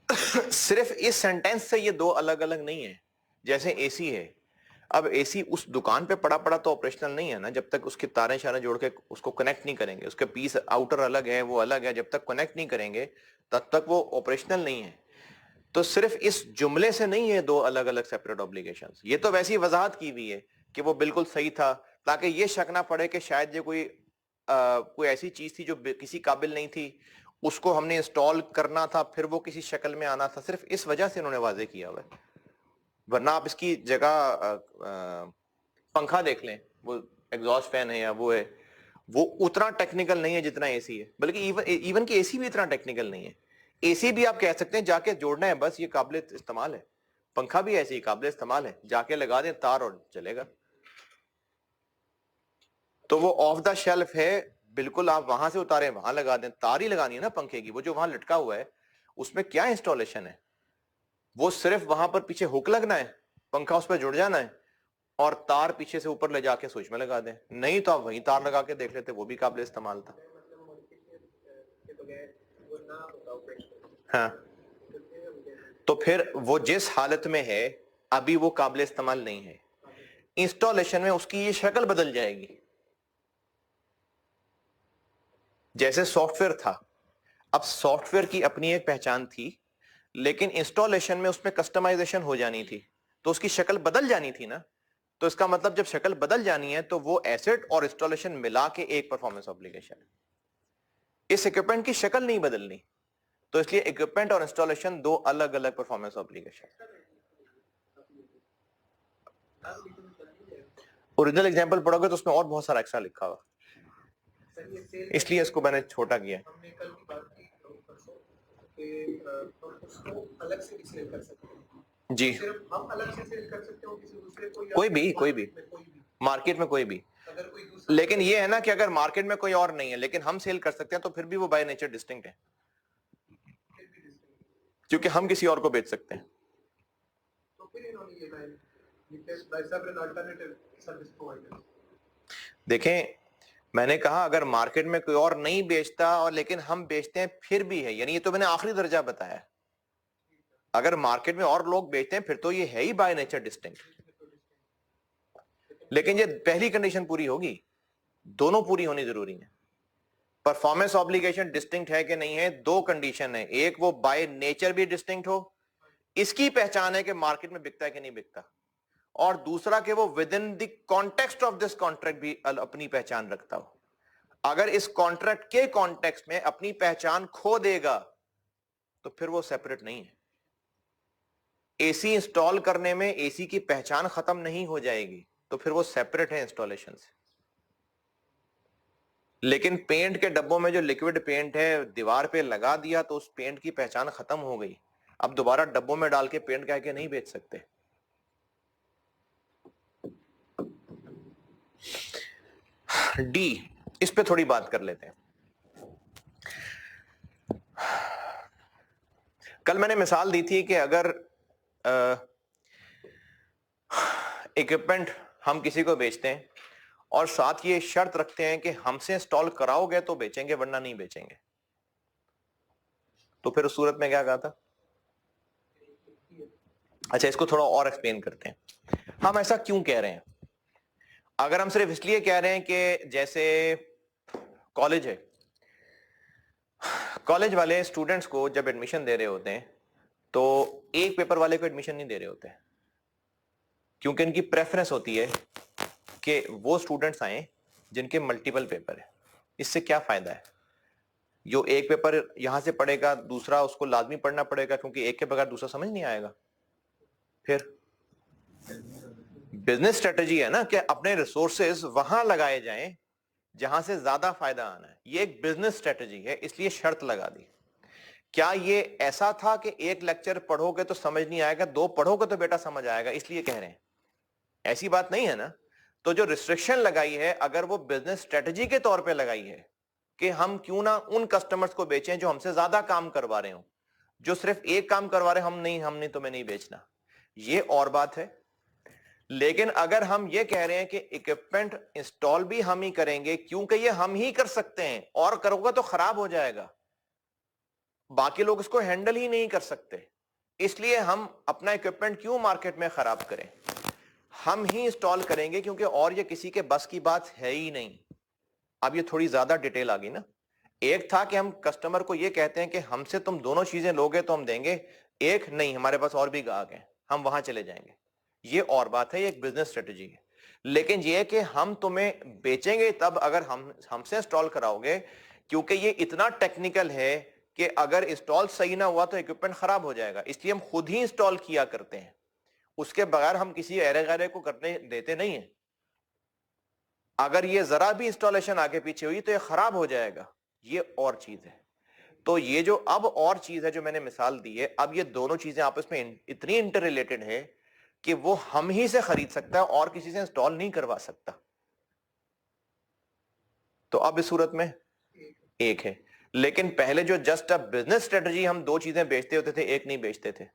Speaker 1: सिर्फ इस सेंटेंस से ये दो अलग अलग नहीं है। जैसे एसी है, अब एसी उस दुकान पे पड़ा पड़ा तो ऑपरेशनल नहीं है ना, जब तक उसकी तारें शारें जोड़ के उसको कनेक्ट नहीं करेंगे, उसके पीस आउटर अलग है, वो अलग है, जब तक कनेक्ट नहीं करेंगे तब तक वो ऑपरेशनल नहीं है। तो सिर्फ इस जुमले से नहीं है दो अलग अलग सेपरेट ऑब्लिगेशंस। ये तो वैसी वजाहत की हुई है कि वो बिल्कुल सही था, ताकि ये शक ना पड़े कि शायद ये कोई ऐसी चीज थी जो किसी काबिल नहीं थी, उसको हमने इंस्टॉल करना था, फिर वो किसी शक्ल में आना था। सिर्फ इस वजह से इन्होंने वाजे किया हुआ है। वरना आप इसकी जगह पंखा देख लें, वो एग्जॉस्ट फैन है या वो है, वो उतना टेक्निकल नहीं है जितना एसी है, बल्कि इवन कि एसी भी इतना टेक्निकल नहीं है। एसी भी आप कह सकते हैं जाके जोड़ना है बस, ये काबिल इस्तेमाल है। पंखा भी ऐसे ही काबिल इस्तेमाल है, जाके लगा दें तार और चलेगा। तो वो ऑफ द शेल्फ है, बिल्कुल आप वहां से उतारे वहां लगा दें, तार ही लगानी है ना पंखे की। वो जो वहां लटका हुआ है उसमें क्या इंस्टॉलेशन है? वो सिर्फ वहां पर पीछे हुक लगना है, पंखा उस पर जुड़ जाना है और तार पीछे से ऊपर ले जाके स्विच में लगा दें। नहीं तो आप वहीं तार लगा के देख लेते, वो भी काबिल इस्तेमाल था। हाँ, तो फिर वो जिस हालत में है अभी वो काबिल इस्तेमाल नहीं है, इंस्टॉलेशन में उसकी ये शक्ल बदल जाएगी। जैसे सॉफ्टवेयर था, अब सॉफ्टवेयर की अपनी एक पहचान थी, लेकिन इंस्टॉलेशन में उसमें कस्टमाइजेशन हो जानी थी, तो उसकी शक्ल बदल जानी थी ना। तो इसका मतलब जब शक्ल बदल जानी है तो वो एसेट और इंस्टॉलेशन मिला के एक परफॉर्मेंस ऑब्लिगेशन है। इस इक्विपमेंट की शक्ल नहीं बदलनी, तो इसलिए इक्विपमेंट और इंस्टॉलेशन दो अलग अलग परफॉर्मेंस ऑब्लिगेशन। ओरिजिनल एग्जाम्पल पढ़ोगे तो उसमें और बहुत सारा एक्स्ट्रा लिखा हुआ, इसलिए इसको मैंने छोटा किया।
Speaker 2: हमने कल की बात की परसों कि हम उसको अलग से भी सेल कर सकते हैं
Speaker 1: जी,
Speaker 2: सिर्फ हम अलग से सेल कर सकते हो किसी दूसरे को या
Speaker 1: कोई भी मार्केट में कोई भी।
Speaker 2: अगर कोई दूसरा,
Speaker 1: लेकिन ये है ना कि अगर मार्केट में कोई और नहीं है लेकिन हम सेल कर सकते हैं तो फिर भी वो बाय नेचर डिस्टिंक्ट है,
Speaker 2: फिर भी distinct।
Speaker 1: क्योंकि हम किसी और को बेच सकते हैं।
Speaker 2: तो फिर इन्होंने ये by several alternative service providers.
Speaker 1: देखें, मैंने कहा अगर मार्केट में कोई और नहीं बेचता और लेकिन हम बेचते हैं फिर भी है, यानी ये तो मैंने आखिरी दर्जा बताया। अगर मार्केट में और लोग बेचते हैं फिर तो ये है ही बाय नेचर डिस्टिंक्ट। लेकिन ये पहली कंडीशन पूरी होगी, दोनों पूरी होनी जरूरी है। परफॉर्मेंस ऑब्लिगेशन डिस्टिंक्ट है कि नहीं है, दो कंडीशन है, एक वो बाय नेचर भी डिस्टिंक्ट हो, इसकी पहचान है कि मार्केट में बिकता है कि नहीं बिकता, और दूसरा कि वो with in the context of this contract भी अपनी पहचान रखता हो। अगर इस कॉन्ट्रैक्ट के कॉन्टेक्स्ट में अपनी पहचान खो देगा तो फिर वो सेपरेट नहीं है। एसी इंस्टॉल करने में एसी की पहचान खत्म नहीं हो जाएगी तो फिर वो सेपरेट है इंस्टॉलेशन से। लेकिन पेंट के डब्बों में जो लिक्विड पेंट है दीवार पे लगा दिया तो उस पेंट की पहचान खत्म हो गई, अब दोबारा डब्बों में डाल के पेंट कह के नहीं बेच सकते। डी, इस पे थोड़ी बात कर लेते हैं। कल मैंने मिसाल दी थी कि अगर इक्विपमेंट हम किसी को बेचते हैं और साथ ये शर्त रखते हैं कि हमसे इंस्टॉल कराओगे तो बेचेंगे वरना नहीं बेचेंगे, तो फिर उस सूरत में क्या कहा था? अच्छा, इसको थोड़ा और एक्सप्लेन करते हैं। हम ऐसा क्यों कह रहे हैं? अगर हम सिर्फ इसलिए कह रहे हैं कि जैसे कॉलेज है, कॉलेज वाले स्टूडेंट्स को जब एडमिशन दे रहे होते हैं तो एक पेपर वाले को एडमिशन नहीं दे रहे होते, क्योंकि इनकी प्रेफरेंस होती है कि वो स्टूडेंट्स आए जिनके मल्टीपल पेपर है। इससे क्या फायदा है? जो एक पेपर यहां से पढ़ेगा दूसरा उसको लाजमी पढ़ना पड़ेगा, क्योंकि एक के बगैर दूसरा समझ नहीं आएगा। फिर बिजनेस स्ट्रेटजी है ना कि अपने रिसोर्सेज वहां लगाए जाएं जहां से ज्यादा फायदा आना है। ये एक बिजनेस स्ट्रेटजी है, इसलिए शर्त लगा दी। क्या ये ऐसा था कि एक लेक्चर पढ़ोगे तो समझ नहीं आएगा, दो पढ़ोगे तो बेटा समझ आएगा इसलिए कह रहे हैं? ऐसी बात नहीं है ना। तो जो रिस्ट्रिक्शन लगाई है अगर वो बिजनेस स्ट्रेटजी के तौर पे लगाई है कि हम क्यों ना उन कस्टमर्स को बेचें जो हमसे ज्यादा काम करवा रहे हो, जो सिर्फ एक काम करवा रहे हम नहीं तुम्हें नहीं बेचना, ये और बात है। लेकिन अगर हम ये कह रहे हैं कि इक्विपमेंट इंस्टॉल भी हम ही करेंगे क्योंकि ये हम ही कर सकते हैं और करोगे तो खराब हो जाएगा, बाकी लोग इसको हैंडल ही नहीं कर सकते, इसलिए हम अपना इक्विपमेंट क्यों मार्केट में खराब करें, हम ही इंस्टॉल करेंगे क्योंकि और ये किसी के बस की बात है ही नहीं। अब ये थोड़ी ज्यादा डिटेल आ गई ना। एक था कि हम कस्टमर को ये कहते हैं कि हमसे तुम दोनों चीजें लोगे तो हम देंगे, एक नहीं हमारे पास और भी ग्राहक हैं हम वहां चले जाएंगे, ये और बात है, ये एक बिजनेस स्ट्रेटजी है। लेकिन ये कि हम तुम्हें बेचेंगे तब अगर हमसे इंस्टॉल कराओगे, क्योंकि ये इतना टेक्निकल है कि अगर इंस्टॉल सही ना हुआ तो इक्विपमेंट खराब हो जाएगा, इसलिए हम खुद ही इंस्टॉल किया करते हैं, उसके बगैर हम किसी अरे गैरे को करने देते नहीं है। अगर ये जरा भी इंस्टॉलेशन आगे पीछे हुई तो ये खराब हो जाएगा, ये और चीज है। तो ये जो अब और चीज है जो मैंने मिसाल दी है, अब ये दोनों चीजें आपस में इतनी इंटर रिलेटेड है कि वो हम ही से खरीद सकता है और किसी से इंस्टॉल नहीं करवा सकता। तो अब इस सूरत में एक है, लेकिन पहले जो जस्ट अ बिजनेस स्ट्रेटजी हम दो चीजें बेचते होते थे एक नहीं बेचते थे,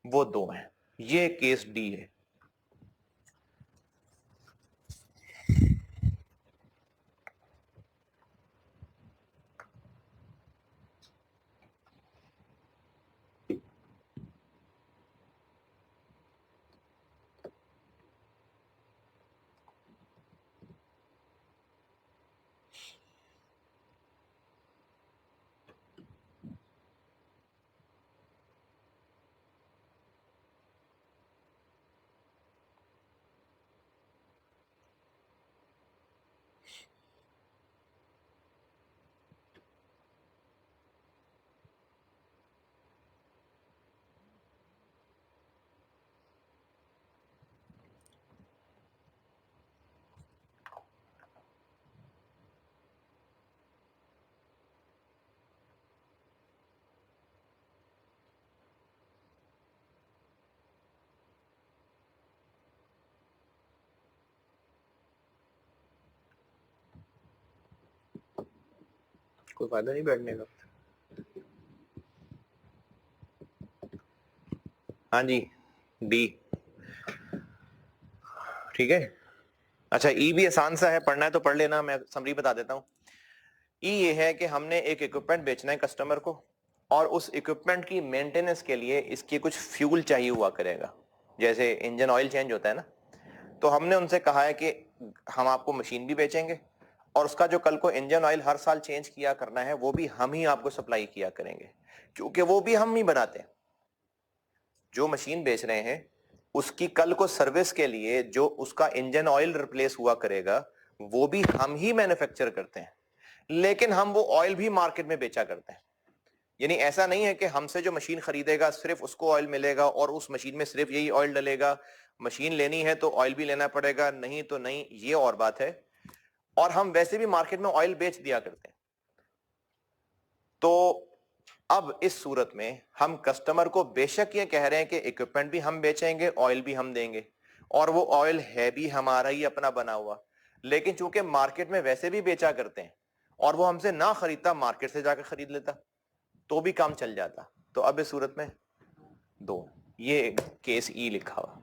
Speaker 1: वो दो हैं। ये केस डी है। कोई फायदा नहीं बैठने का। हाँ जी, डी। ठीक है। अच्छा, ई भी आसान सा है, पढ़ना है तो पढ़ लेना, मैं समरी बता देता हूँ। ई ये है कि हमने एक इक्विपमेंट बेचना है कस्टमर को, और उस इक्विपमेंट की मेंटेनेंस के लिए इसकी कुछ फ्यूल चाहिए हुआ करेगा, जैसे इंजन ऑयल चेंज होता है ना। तो हमने उनसे कहा है कि हम आपको मशीन भी बेचेंगे, और उसका जो कल को इंजन ऑयल हर साल चेंज किया करना है वो भी हम ही आपको सप्लाई किया करेंगे, क्योंकि वो भी हम ही बनाते हैं। जो मशीन बेच रहे हैं उसकी कल को सर्विस के लिए जो उसका इंजन ऑयल रिप्लेस हुआ करेगा वो भी हम ही मैन्युफैक्चर करते हैं, लेकिन हम वो ऑयल भी मार्केट में बेचा करते हैं। यानी ऐसा नहीं है कि हमसे जो मशीन खरीदेगा सिर्फ उसको ऑयल मिलेगा और उस मशीन में सिर्फ यही ऑयल डलेगा। मशीन लेनी है तो ऑयल भी लेना पड़ेगा, नहीं तो नहीं, ये और बात है। और हम वैसे भी मार्केट में ऑयल बेच दिया करते हैं। तो अब इस सूरत में हम कस्टमर को बेशक ये कह रहे हैं कि इक्विपमेंट भी हम बेचेंगे, ऑयल भी हम देंगे, और वो ऑयल है भी हमारा ही अपना बना हुआ, लेकिन चूंकि मार्केट में वैसे भी बेचा करते हैं और वो हमसे ना खरीदता, मार्केट से जाकर खरीद लेता, तो भी काम चल जाता। तो अब इस सूरत में दो, ये केस ई लिखा हुआ।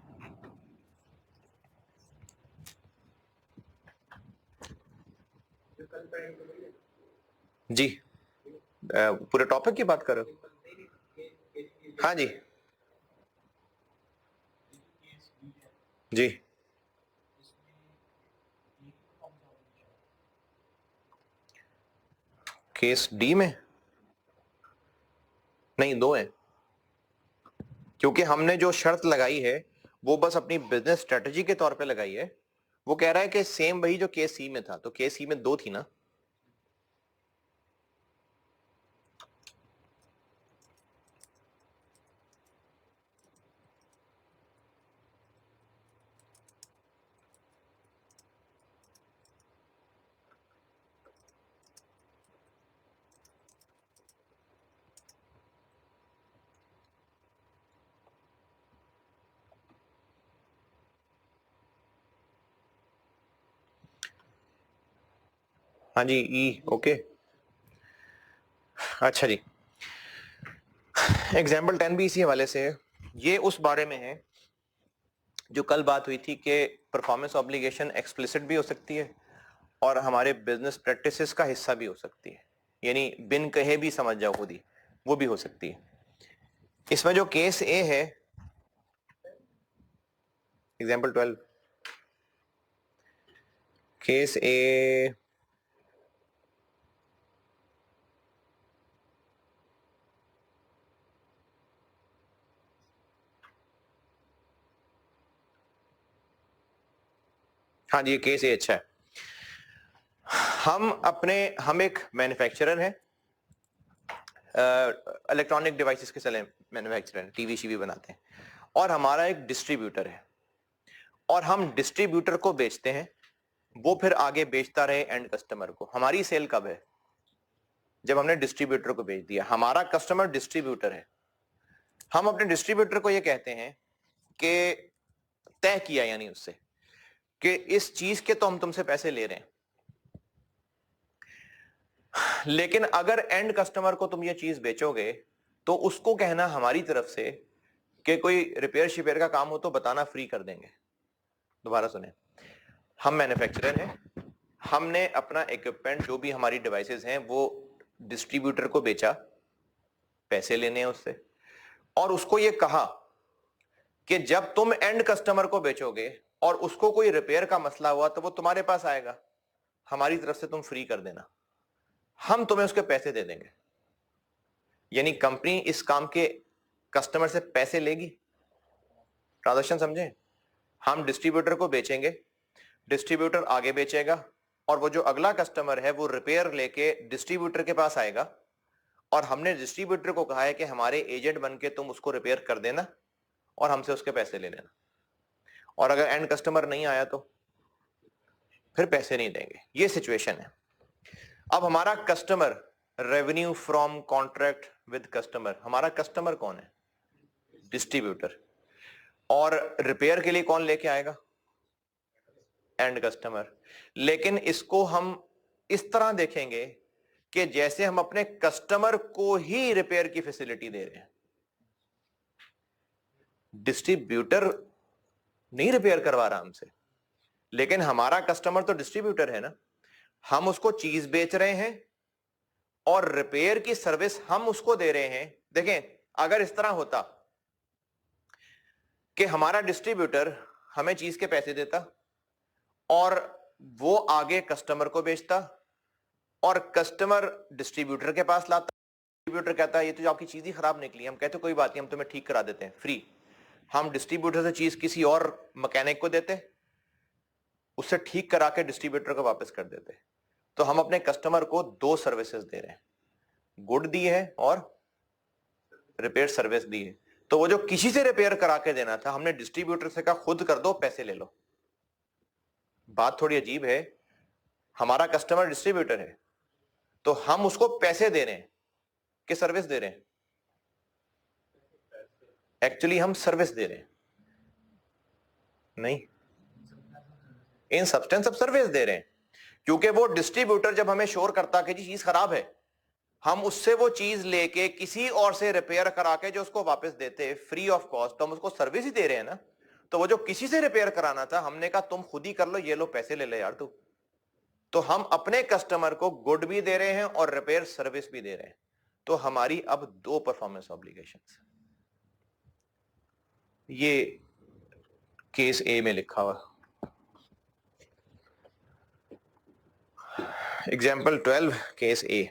Speaker 1: जी, पूरे टॉपिक की बात करो। हाँ जी जी। केस डी में नहीं, दो है, क्योंकि हमने जो शर्त लगाई है वो बस अपनी बिजनेस स्ट्रेटजी के तौर पे लगाई है। वो कह रहा है कि सेम वही जो केस सी में था, तो केस सी में दो थी ना। हाँ जी, ई ओके। अच्छा जी, एग्जाम्पल 10 भी इसी हवाले से है। ये उस बारे में है जो कल बात हुई थी कि परफॉर्मेंस ऑब्लिगेशन एक्सप्लिसिट भी हो सकती है और हमारे बिजनेस प्रैक्टिसेस का हिस्सा भी हो सकती है, यानी बिन कहे भी समझ जाओ खुद ही, वो भी हो सकती है। इसमें जो केस ए है, एग्जाम्पल 12, केस ए, हाँ जी, ये केस ए अच्छा है। हम एक मैन्युफैक्चरर हैं, इलेक्ट्रॉनिक डिवाइसेस के चले मैन्युफैक्चरर हैं, टीवी शीवी बनाते हैं, और हमारा एक डिस्ट्रीब्यूटर है, और हम डिस्ट्रीब्यूटर को बेचते हैं, वो फिर आगे बेचता रहे एंड कस्टमर को। हमारी सेल कब है? जब हमने डिस्ट्रीब्यूटर को बेच दिया। हमारा कस्टमर डिस्ट्रीब्यूटर है। हम अपने डिस्ट्रीब्यूटर को ये कहते हैं कि तय किया, यानी उससे कि इस चीज के तो हम तुमसे पैसे ले रहे हैं, लेकिन अगर एंड कस्टमर को तुम ये चीज बेचोगे तो उसको कहना हमारी तरफ से कि कोई रिपेयर शिपेयर का काम हो तो बताना, फ्री कर देंगे। दोबारा सुने, हम मैन्युफैक्चरर हैं, हमने अपना इक्विपमेंट जो भी हमारी डिवाइसेस हैं वो डिस्ट्रीब्यूटर को बेचा, पैसे लेने हैं उससे, और उसको ये कहा कि जब तुम एंड कस्टमर को बेचोगे और उसको कोई रिपेयर का मसला हुआ तो वो तुम्हारे पास आएगा, हमारी तरफ से तुम फ्री कर देना, हम तुम्हें उसके पैसे दे देंगे। यानी कंपनी इस काम के कस्टमर से पैसे लेगी। ट्रांजैक्शन समझे? हम डिस्ट्रीब्यूटर को बेचेंगे, डिस्ट्रीब्यूटर आगे बेचेगा, और वो जो अगला कस्टमर है वो रिपेयर लेके डिस्ट्रीब्यूटर के पास आएगा, और हमने डिस्ट्रीब्यूटर को कहा है कि हमारे एजेंट बन के तुम उसको रिपेयर कर देना और हमसे उसके पैसे ले लेना, और अगर एंड कस्टमर नहीं आया तो फिर पैसे नहीं देंगे। ये सिचुएशन है। अब हमारा customer, revenue from contract with customer, हमारा कस्टमर कौन है? डिस्ट्रीब्यूटर। और रिपेयर के लिए कौन लेके आएगा? And customer. लेकिन इसको हम इस तरह देखेंगे कि जैसे हम अपने कस्टमर को ही रिपेयर की फैसिलिटी दे रहे हैं। डिस्ट्रीब्यूटर नहीं रिपेयर करवा रहा हमसे, लेकिन हमारा कस्टमर तो डिस्ट्रीब्यूटर है ना। हम उसको चीज बेच रहे हैं और रिपेयर की सर्विस हम उसको दे रहे हैं। देखें, अगर इस तरह होता कि हमारा डिस्ट्रीब्यूटर हमें चीज के पैसे देता और वो आगे कस्टमर को बेचता और कस्टमर डिस्ट्रीब्यूटर के पास लाता, डिस्ट्रीब्यूटर कहता है ये तो आपकी चीज ही खराब निकली, हम कहते कोई बात नहीं, हम तुम्हें ठीक करा देते हैं फ्री। हम डिस्ट्रीब्यूटर से चीज किसी और मैकेनिक को देते, उससे ठीक करा के डिस्ट्रीब्यूटर को वापस कर देते। तो हम अपने कस्टमर को दो सर्विसेज दे रहे हैं, गुड दी है और रिपेयर सर्विस दी है। तो वो जो किसी से रिपेयर करा के देना था, हमने डिस्ट्रीब्यूटर से कहा खुद कर दो, पैसे ले लो। बात थोड़ी अजीब है, हमारा कस्टमर डिस्ट्रीब्यूटर है तो हम उसको पैसे दे रहे हैं कि सर्विस दे रहे हैं? एक्चुअली हम सर्विस दे रहे हैं, नहीं, इन सब्सटेंस अब सर्विस दे रहे हैं। क्योंकि वो डिस्ट्रीब्यूटर जब हमें श्योर करता कि जी चीज खराब है, हम उससे वो चीज लेके किसी और से रिपेयर करा के जो उसको वापस देते फ्री ऑफ कॉस्ट, तो हम उसको सर्विस ही दे रहे हैं ना। तो वो जो किसी से रिपेयर कराना था, हमने कहा तुम खुद ही कर लो, ये लो पैसे ले ले यार तू। तो हम अपने कस्टमर को गुड भी दे रहे हैं और रिपेयर सर्विस भी दे रहे हैं। तो हमारी अब दो परफॉर्मेंस ऑब्लिगेशंस। ये केस ए में लिखा हुआ, एग्जाम्पल 12 केस ए।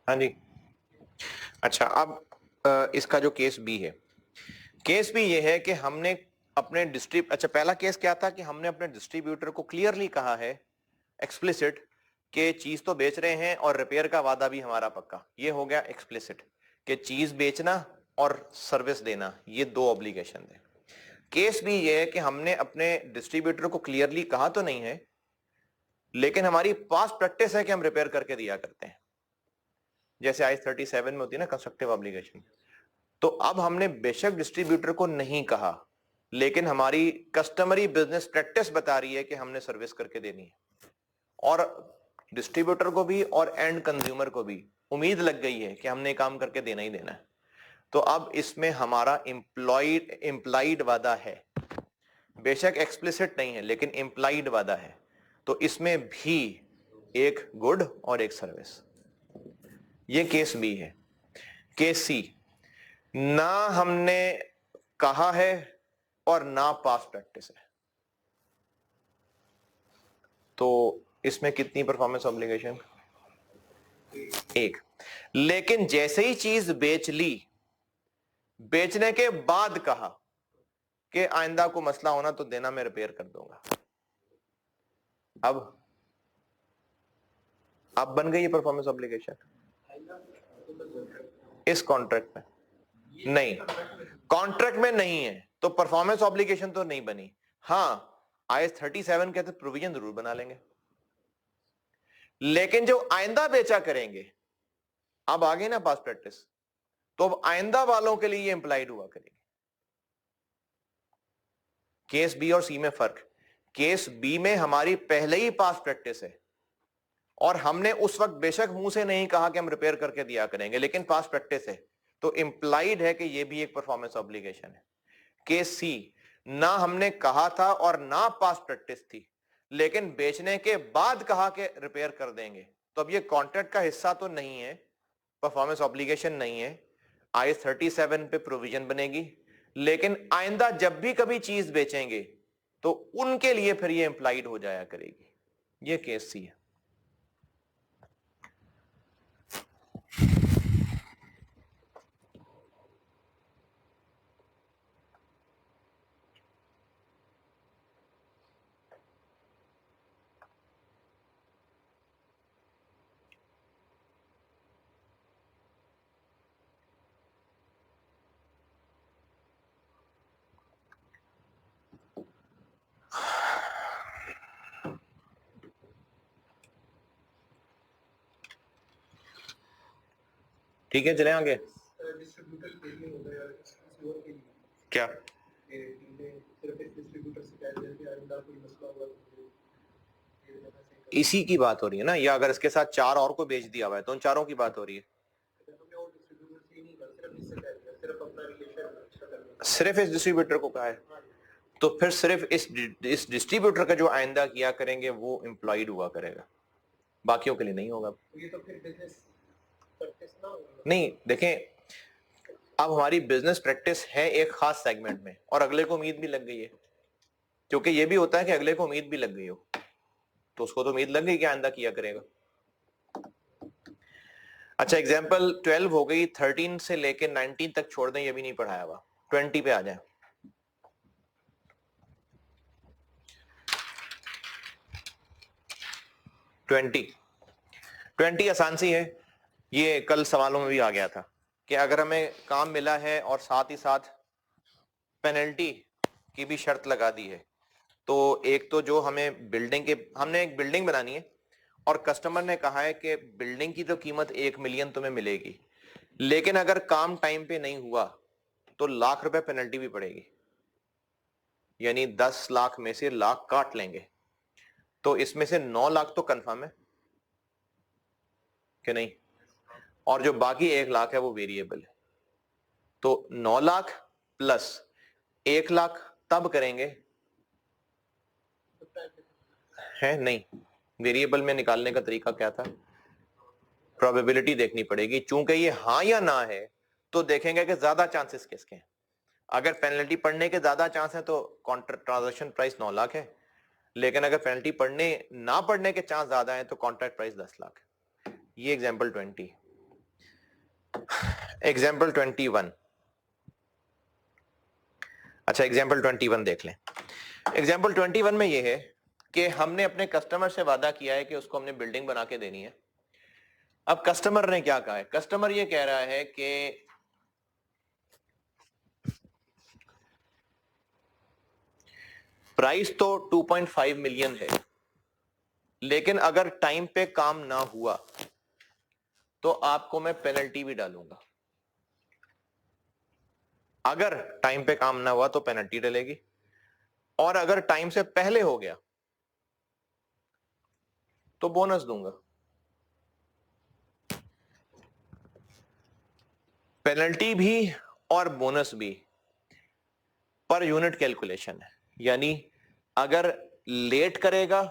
Speaker 1: हाँ जी, अच्छा, अब इसका जो केस बी है, केस बी ये है कि हमने अपने अच्छा, पहला केस क्या था कि हमने अपने डिस्ट्रीब्यूटर को क्लियरली कहा है, एक्सप्लिसिट, कि चीज तो बेच रहे हैं और रिपेयर का वादा भी हमारा पक्का। ये हो गया एक्सप्लिसिट कि चीज बेचना और सर्विस देना, ये दो ऑब्लिगेशन है। केस बी ये है कि हमने अपने डिस्ट्रीब्यूटर को क्लियरली कहा तो नहीं है, लेकिन हमारी पास्ट प्रैक्टिस है कि हम रिपेयर करके दिया करते हैं, जैसे आई 37 में होती है ना कंस्ट्रक्टिव ऑब्लिगेशन। तो अब हमने बेशक डिस्ट्रीब्यूटर को नहीं कहा, लेकिन हमारी कस्टमरी बिजनेस प्रैक्टिस बता रही है कि हमने सर्विस करके देनी है, और डिस्ट्रीब्यूटर को भी और एंड कंज्यूमर को भी उम्मीद लग गई है कि हमने काम करके देना ही देना है। तो अब इसमें हमारा इंप्लाइड वादा है, बेशक एक्सप्लिसिट नहीं है लेकिन इंप्लाइड वादा है। तो इसमें भी एक गुड और एक सर्विस। ये केस बी है। केस सी, ना हमने कहा है और ना पास्ट प्रैक्टिस है। तो इसमें कितनी परफॉर्मेंस ऑब्लिगेशन? एक। लेकिन जैसे ही चीज बेच ली, बेचने के बाद कहा कि आइंदा को मसला होना तो देना, मैं रिपेयर कर दूंगा। अब बन गई ये परफॉर्मेंस ऑब्लिगेशन इस कॉन्ट्रैक्ट में। नहीं, कॉन्ट्रैक्ट में नहीं है तो परफॉर्मेंस ऑब्लिगेशन तो नहीं बनी। हाँ, IAS 37 के तहत प्रोविजन जरूर बना लेंगे, लेकिन जो आइंदा बेचा करेंगे, अब आ गए ना पास्ट प्रैक्टिस, तो अब आइंदा वालों के लिए ये इंप्लाइड हुआ करेगी। केस बी और सी में फर्क, केस बी में हमारी पहले ही पास्ट प्रैक्टिस है और हमने उस वक्त बेशक मुंह से नहीं कहा कि हम रिपेयर करके दिया करेंगे, लेकिन पास्ट प्रैक्टिस है तो इंप्लाइड है कि यह भी एक परफॉर्मेंस ऑब्लिगेशन है। केस सी, ना हमने कहा था और ना पास्ट प्रैक्टिस थी, लेकिन बेचने के बाद कहा कि रिपेयर कर देंगे, तो अब ये कॉन्ट्रैक्ट का हिस्सा तो नहीं है, परफॉर्मेंस ऑब्लिगेशन नहीं है। IAS 37 पे प्रोविजन बनेगी, लेकिन आइंदा जब भी कभी चीज बेचेंगे तो उनके लिए फिर ये इंप्लाइड हो जाया करेगी। ये केस सी है। ठीक है, चले आगे।
Speaker 2: डिस्ट्रीब्यूटर के लिए हो गया, किसी और के लिए
Speaker 1: क्या
Speaker 2: सिर्फ एक डिस्ट्रीब्यूटर से कह दिया कि आइंदा कोई मसला हुआ तो ये जगह से
Speaker 1: इसी की बात हो रही है ना, या अगर इसके साथ 4 और को बेच दिया हुआ है तो उन चारों की बात हो रही है।
Speaker 2: हमने और डिस्ट्रीब्यूटर से ही नहीं कर, सिर्फ इससे कह दिया, सिर्फ अपना रिलेशन अच्छा करने
Speaker 1: सिर्फ इस डिस्ट्रीब्यूटर को कहा है, तो फिर सिर्फ इस डिस्ट्रीब्यूटर का जो आइंदा किया करेंगे वो एम्प्लॉयड हुआ करेगा, बाकियों के लिए नहीं होगा।
Speaker 2: तो ये तो फिर बिजनेस प्रैक्टिस ना होगा।
Speaker 1: नहीं, देखें, अब हमारी बिजनेस प्रैक्टिस है एक खास सेगमेंट में और अगले को उम्मीद भी लग गई है, क्योंकि ये भी होता है कि अगले को उम्मीद भी लग गई हो, तो उसको तो उम्मीद लग गई कि आइंदा किया करेगा। अच्छा, एग्जाम्पल 12 हो गई, 13 से लेके 19 तक छोड़ दें, ये भी नहीं पढ़ाया हुआ, 20 पे आ जाए। ट्वेंटी आसान सी है, ये कल सवालों में भी आ गया था कि अगर हमें काम मिला है और साथ ही साथ पेनल्टी की भी शर्त लगा दी है, तो एक तो जो हमें हमने एक बिल्डिंग बनानी है और कस्टमर ने कहा है कि बिल्डिंग की तो कीमत 1 मिलियन तुम्हें मिलेगी, लेकिन अगर काम टाइम पे नहीं हुआ तो लाख रुपए पेनल्टी भी पड़ेगी, यानी 10 लाख में से लाख काट लेंगे, तो इसमें से 9 लाख तो कंफर्म है कि नहीं, और जो बाकी 1 लाख है वो वेरिएबल है। तो 9 लाख प्लस 1 लाख तब करेंगे है नहीं, वेरिएबल में निकालने का तरीका क्या था, प्रोबेबिलिटी देखनी पड़ेगी, चूंकि ये हाँ या ना है तो देखेंगे कि ज्यादा चांसेस किसके हैं। अगर पेनल्टी पड़ने के ज्यादा चांस है तो कॉन्ट्रैक्ट ट्रांजैक्शन प्राइस 9 लाख है, लेकिन अगर पेनल्टी पड़ने ना पड़ने के चांस ज्यादा है तो कॉन्ट्रैक्ट प्राइस 10 लाख है। ये एग्जाम्पल 20। एग्जाम्पल 21, अच्छा एग्जाम्पल 21 देख लें। एग्जाम्पल 21 में यह है कि हमने अपने कस्टमर से वादा किया है कि उसको हमने बिल्डिंग बना के देनी है। अब कस्टमर ने क्या कहा है, कस्टमर ये कह रहा है कि प्राइस तो 2.5 मिलियन है, लेकिन अगर टाइम पे काम ना हुआ तो आपको मैं पेनल्टी भी डालूंगा। अगर टाइम पे काम ना हुआ तो पेनल्टी डलेगी, और अगर टाइम से पहले हो गया तो बोनस दूंगा। पेनल्टी भी और बोनस भी पर यूनिट कैलकुलेशन है, यानी अगर लेट करेगा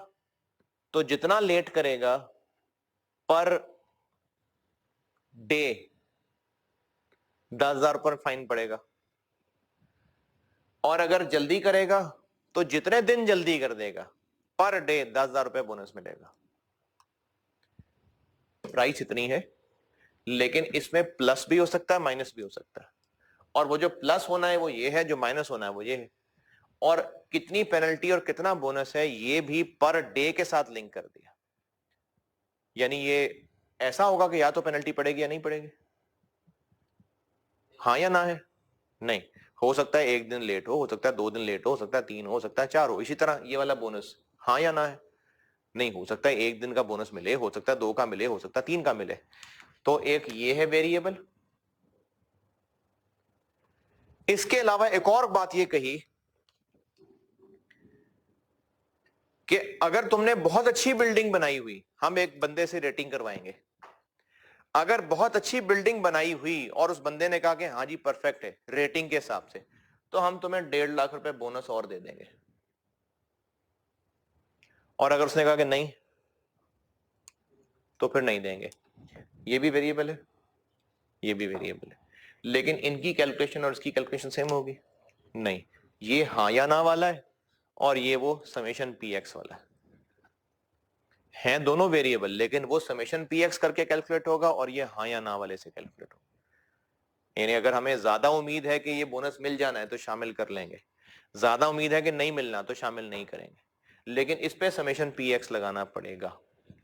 Speaker 1: तो जितना लेट करेगा पर डे 10,000 पर फाइन पड़ेगा, और अगर जल्दी करेगा तो जितने दिन जल्दी कर देगा पर डे 10,000 रुपए बोनस मिलेगा। प्राइस इतनी है, लेकिन इसमें प्लस भी हो सकता है माइनस भी हो सकता है, और वो जो प्लस होना है वो ये है, जो माइनस होना है वो ये है। और कितनी पेनल्टी और कितना बोनस है ये भी पर डे के साथ लिंक कर दिया। यानी ये ऐसा होगा कि या तो पेनल्टी पड़ेगी या नहीं पड़ेगी, हाँ या ना है? नहीं, हो सकता है 1 दिन लेट हो सकता है 2 दिन लेट हो सकता है 3 हो सकता है 4 हो। इसी तरह ये वाला बोनस हाँ या ना है? नहीं, हो सकता है 1 दिन का बोनस मिले, हो सकता है 2 का मिले, हो सकता है 3 का मिले। तो एक ये है वेरिएबल। इसके अलावा एक और बात ये कही कि अगर तुमने बहुत अच्छी बिल्डिंग बनाई हुई, हम एक बंदे से रेटिंग करवाएंगे, अगर बहुत अच्छी बिल्डिंग बनाई हुई और उस बंदे ने कहा कि हाँ जी परफेक्ट है रेटिंग के हिसाब से, तो हम तुम्हें 1.5 लाख रुपए बोनस और दे देंगे। और अगर उसने कहा कि नहीं, तो फिर नहीं देंगे। ये भी वेरिएबल है, ये भी वेरिएबल है, लेकिन इनकी कैलकुलेशन और इसकी कैलकुलेशन सेम होगी? नहीं, ये हाँ या ना वाला है और ये वो समेशन पी एक्स वाला है दोनों वेरिएबल, लेकिन वो समेशन पी एक्स करके कैलकुलेट होगा और ये हाँ या ना वाले से कैलकुलेट होगा। यानी अगर हमें ज्यादा उम्मीद है कि ये बोनस मिल जाना है तो शामिल कर लेंगे, ज्यादा उम्मीद है कि नहीं मिलना तो शामिल नहीं करेंगे, लेकिन इस पे समेशन पी एक्स लगाना पड़ेगा।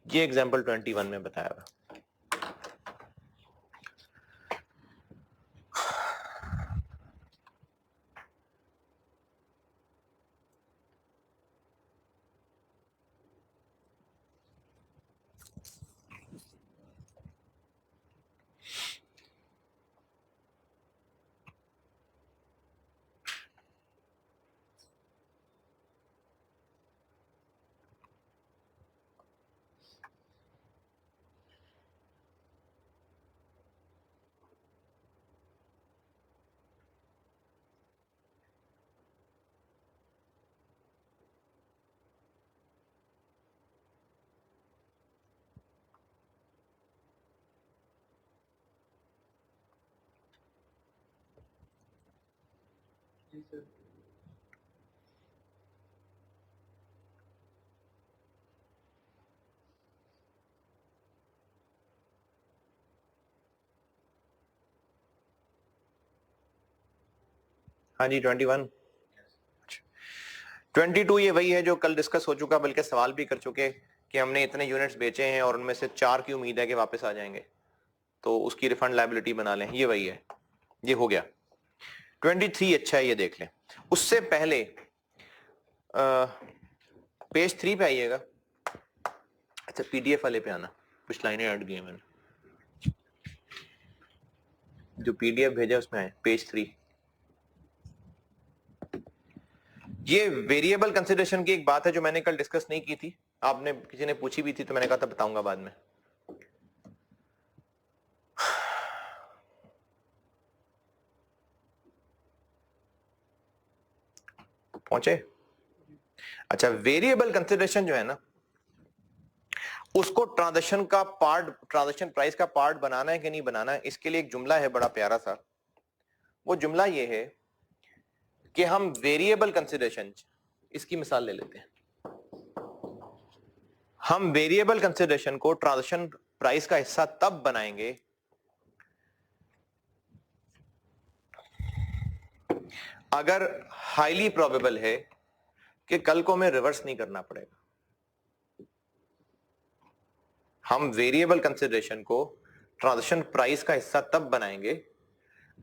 Speaker 1: ये एग्जाम्पल 21 में बताया हुआ।
Speaker 2: जी सर।
Speaker 1: हाँ जी 21। 22 ये वही है जो कल डिस्कस हो चुका, बल्कि सवाल भी कर चुके कि हमने इतने यूनिट्स बेचे हैं और उनमें से 4 की उम्मीद है कि वापस आ जाएंगे, तो उसकी रिफंड लायबिलिटी बना लें। ये वही है, ये हो गया। 23 अच्छा है, ये देख लें। उससे पहले पेज 3 पे आइएगा। अच्छा पीडीएफ वाले पे आना, कुछ लाइनें ऐड की हैं मैंने, जो पीडीएफ भेजा उसमें है पेज 3। ये वेरिएबल कंसिडरेशन की एक बात है जो मैंने कल डिस्कस नहीं की थी, आपने किसी ने पूछी भी थी तो मैंने कहा था बताऊंगा बाद में। पहुंचे? अच्छा, वेरिएबल कंसिडरेशन जो है ना, उसको ट्रांजैक्शन का पार्ट, ट्रांजैक्शन प्राइस का पार्ट बनाना है कि नहीं बनाना है, इसके लिए एक जुमला है बड़ा प्यारा सा। वो जुमला ये है कि हम वेरिएबल कंसिडरेशन, इसकी मिसाल ले लेते हैं। हम वेरिएबल कंसिडरेशन को ट्रांजैक्शन प्राइस का हिस्सा तब बनाएंगे अगर हाईली प्रोबेबल है कि कल को हमें रिवर्स नहीं करना पड़ेगा। हम वेरिएबल कंसिडरेशन को ट्रांजैक्शन प्राइस का हिस्सा तब बनाएंगे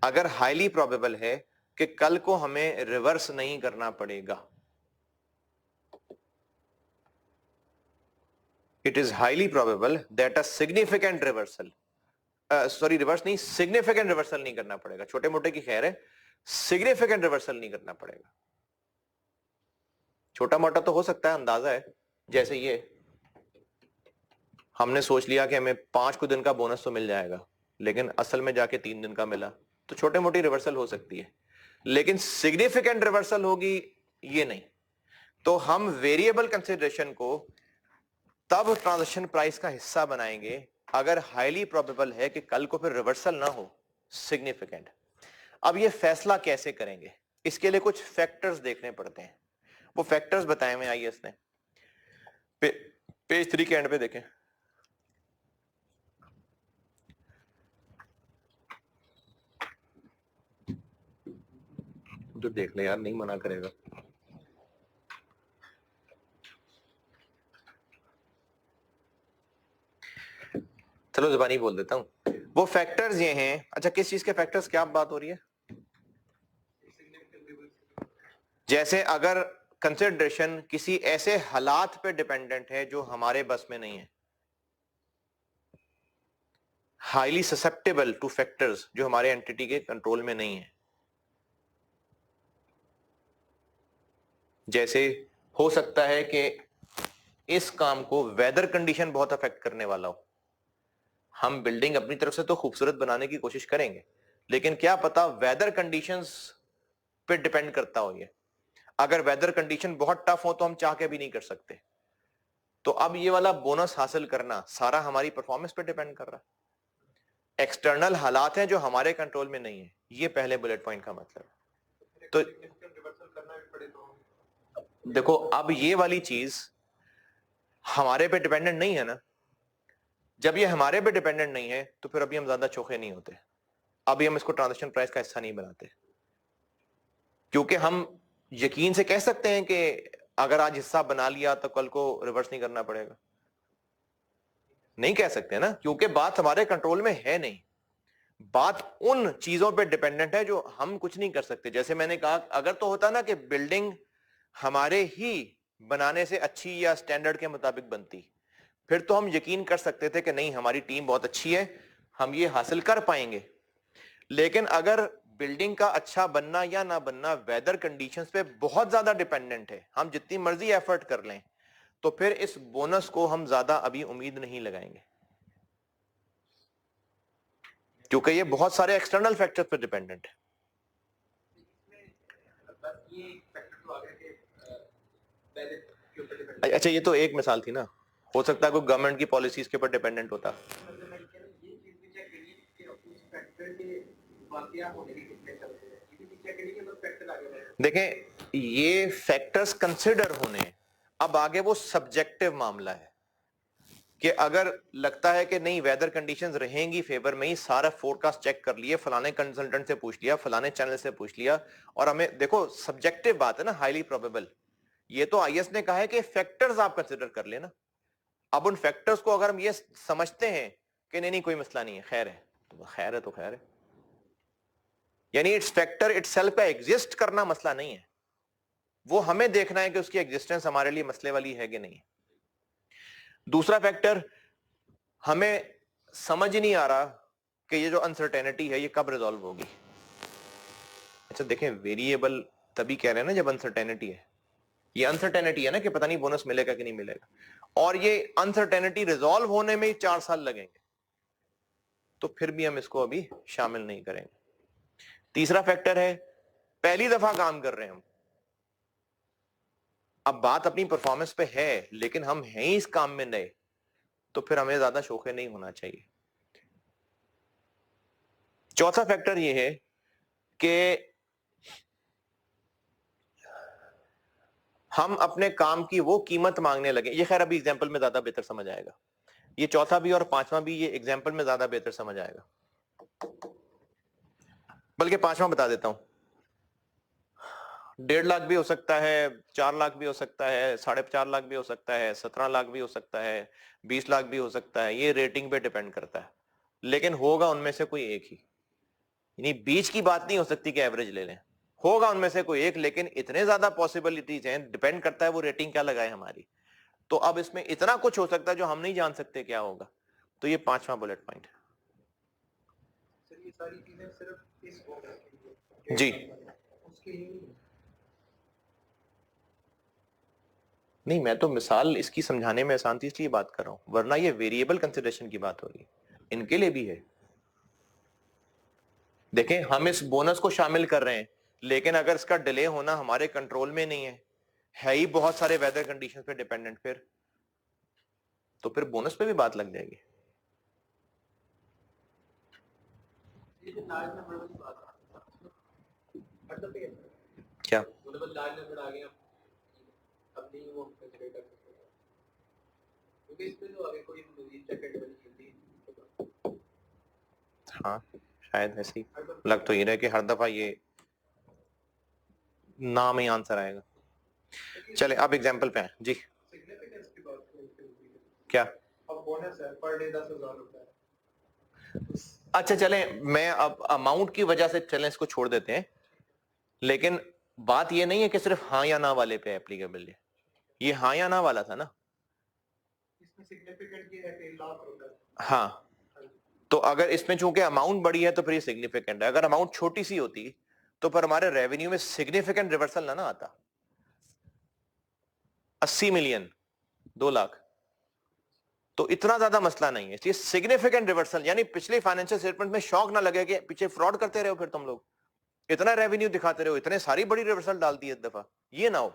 Speaker 1: अगर हाईली प्रोबेबल है कि कल को हमें रिवर्स नहीं करना पड़ेगा। It is highly probable that a significant reversal, sorry reverse नहीं, सिग्निफिकेंट रिवर्सल नहीं करना पड़ेगा। छोटे मोटे की खैर है, सिग्निफिकेंट रिवर्सल नहीं करना पड़ेगा। छोटा मोटा तो हो सकता है, अंदाजा है, जैसे ये हमने सोच लिया कि हमें 5 को दिन का बोनस तो मिल जाएगा, लेकिन असल में जाके 3 दिन का मिला, तो छोटे मोटी रिवर्सल हो सकती है, लेकिन सिग्निफिकेंट रिवर्सल होगी ये नहीं। तो हम वेरिएबल कंसिडरेशन को तब ट्रांजैक्शन प्राइस का हिस्सा बनाएंगे अगर हाईली प्रोबेबल है कि कल को फिर रिवर्सल ना हो, सिग्निफिकेंट। अब ये फैसला कैसे करेंगे, इसके लिए कुछ फैक्टर्स देखने पड़ते हैं। वो फैक्टर्स बताए हुए आईएएस ने, पेज 3 के एंड पे देखें। तो देख ले यार, नहीं मना करेगा। चलो जुबानी बोल देता हूं, वो फैक्टर्स ये हैं। अच्छा, किस चीज के फैक्टर्स, क्या बात हो रही है? जैसे अगर कंसिडरेशन किसी ऐसे हालात पे डिपेंडेंट है जो हमारे बस में नहीं है, हाईली ससेप्टेबल टू फैक्टर्स जो हमारे एंटिटी के कंट्रोल में नहीं है। जैसे हो सकता है कि इस काम को वेदर कंडीशन बहुत अफेक्ट करने वाला हो। हम बिल्डिंग अपनी तरफ से तो खूबसूरत बनाने की कोशिश करेंगे, लेकिन क्या पता वेदर कंडीशंस पे डिपेंड करता हो ये। अगर वेदर कंडीशन बहुत टफ हो तो हम चाह के भी नहीं कर सकते। तो अब ये वाला बोनस हासिल करना सारा हमारी परफॉर्मेंस पे डिपेंड कर रहा है। एक्सटर्नल हालात हैं जो हमारे कंट्रोल में नहीं है, ये पहले बुलेट पॉइंट का मतलब है। तो देखो, अब ये वाली चीज हमारे पे डिपेंडेंट नहीं है ना। जब ये हमारे पे डिपेंडेंट नहीं है तो फिर अभी हम ज्यादा चोखे नहीं होते, अभी हम इसको ट्रांजैक्शन प्राइस का हिस्सा नहीं बनाते, क्योंकि हम यकीन से कह सकते हैं कि अगर आज हिस्सा बना लिया तो कल को रिवर्स नहीं करना पड़ेगा। नहीं कह सकते ना, क्योंकि बात हमारे कंट्रोल में है नहीं। बात उन चीजों पे डिपेंडेंट है जो हम कुछ नहीं कर सकते। जैसे मैंने कहा, अगर तो होता ना कि बिल्डिंग हमारे ही बनाने से अच्छी या स्टैंडर्ड के मुताबिक बनती, फिर तो हम यकीन कर सकते थे कि नहीं हमारी टीम बहुत अच्छी है, हम ये हासिल कर पाएंगे। लेकिन अगर बिल्डिंग का अच्छा बनना या ना बनना वेदर कंडीशंस पे बहुत ज्यादा डिपेंडेंट है, हम जितनी मर्जी एफर्ट कर लें, तो फिर इस बोनस को हम ज्यादा अभी उम्मीद नहीं लगाएंगे, क्योंकि ये बहुत सारे एक्सटर्नल फैक्टर्स पर डिपेंडेंट है। अच्छा, ये तो एक मिसाल थी ना, हो सकता है कोई गवर्नमेंट की पॉलिसीज के ऊपर डिपेंडेंट होता। देखें, ये फैक्टर्स कंसिडर होने, अब आगे वो सब्जेक्टिव मामला है कि अगर लगता है कि नहीं वेदर कंडीशंस रहेंगी फेवर में ही, सारा फोरकास्ट चेक कर लिए, फलाने कंसल्टेंट से पूछ लिया, फलाने चैनल से पूछ लिया, और हमें देखो सब्जेक्टिव बात है ना, हाईली प्रोबेबल। ये तो आईएस ने कहा है कि फैक्टर्स आप कंसिडर कर लेना। अब उन फैक्टर्स को अगर हम ये समझते हैं कि नहीं नहीं कोई मसला नहीं है, खैर है, तो खैर है तो खैर है, यानी इट्स फैक्टर इटसेल्फ का एग्जिस्ट करना मसला नहीं है, वो हमें देखना है कि उसकी एग्जिस्टेंस हमारे लिए मसले वाली है कि नहीं। दूसरा फैक्टर, हमें समझ ही नहीं आ रहा कि ये जो अनसर्टेनिटी है ये कब रिजॉल्व होगी। अच्छा देखें, वेरिएबल तभी कह रहे हैं ना जब अनसर्टेनिटी है। ये अनसर्टेनिटी है ना कि पता नहीं बोनस मिलेगा कि नहीं मिलेगा, और ये अनसर्टेनिटी रिजॉल्व होने में ही 4 साल लगेंगे, तो फिर भी हम इसको अभी शामिल नहीं करेंगे। तीसरा फैक्टर है, पहली दफा काम कर रहे हैं हम, अब बात अपनी परफॉर्मेंस पे है लेकिन हम हैं ही इस काम में नए, तो फिर हमें ज्यादा शोखे नहीं होना चाहिए। चौथा फैक्टर यह है कि हम अपने काम की वो कीमत मांगने लगे। ये खैर अभी एग्जांपल में ज्यादा बेहतर समझ आएगा, ये चौथा भी और पांचवा भी, ये एग्जांपल में ज्यादा बेहतर समझ आएगा, बल्कि पांचवा बता देता हूं। 1.5 लाख भी हो सकता है, 4 लाख भी हो सकता है, 4.5 लाख भी हो सकता है, 17 लाख भी हो सकता है, 20 लाख भी हो सकता है, ये रेटिंग पे डिपेंड करता है, लेकिन होगा उनमें से कोई एक ही। यानी बीच की बात नहीं हो सकती कि एवरेज ले लें, होगा उनमें से कोई एक, लेकिन इतने ज्यादा पॉसिबिलिटीज हैं, डिपेंड करता है वो रेटिंग क्या लगाए हमारी। तो अब इसमें इतना कुछ हो सकता है जो हम नहीं जान सकते क्या होगा। तो ये पांचवा बुलेट पॉइंट है।
Speaker 2: ये सारी चीजें सिर्फ इस बोनस के लिए
Speaker 1: जी
Speaker 2: उसके लिए
Speaker 1: नहीं, मैं तो मिसाल इसकी समझाने में आसान थी इसलिए बात कर रहा हूं, वरना ये वेरिएबल कंसिडरेशन की बात हो रही है, इनके लिए भी है। देखें, हम इस बोनस को शामिल कर रहे हैं, लेकिन अगर इसका डिले होना हमारे कंट्रोल में नहीं है ही बहुत सारे वेदर कंडीशंस पे डिपेंडेंट, फिर तो फिर बोनस पे भी बात लग जाएगी। क्या हाँ, शायद ऐसे ही लग तो ये रहा है कि हर दफा ये नाम ही आंसर आएगा। चले अब एग्जांपल पे हैं जी।
Speaker 2: सिग्निफिकेंस की बात करते हैं।
Speaker 1: क्या
Speaker 2: अब बोनस है पर डे 10,000 रुपए,
Speaker 1: अच्छा चलें, मैं अब अमाउंट की वजह से चलें इसको छोड़ देते हैं, लेकिन बात ये नहीं है कि सिर्फ हाँ या ना वाले पे एप्लीकेबल है, ये हाँ या ना वाला था ना,
Speaker 2: इसमें सिग्निफिकेंट ये है कि लाख रुपए।
Speaker 1: हाँ, तो अगर इसमें चूंकि अमाउंट बड़ी है तो फिर ये सिग्निफिकेंट है, अगर अमाउंट छोटी सी होती तो फिर हमारे रेवेन्यू में सिग्निफिकेंट रिवर्सल ना आता। 80 मिलियन, 2 लाख, तो इतना ज्यादा मसला नहीं है, ये सिग्निफिकेंट रिवर्सल, यानी पिछले फाइनेंशियल स्टेटमेंट में शौक ना लगे कि पीछे फ्रॉड करते रहो, फिर तुम लोग इतना रेवेन्यू दिखाते रहो, इतने सारी बड़ी रिवर्सल डाल दी इस दफा, ये ना हो,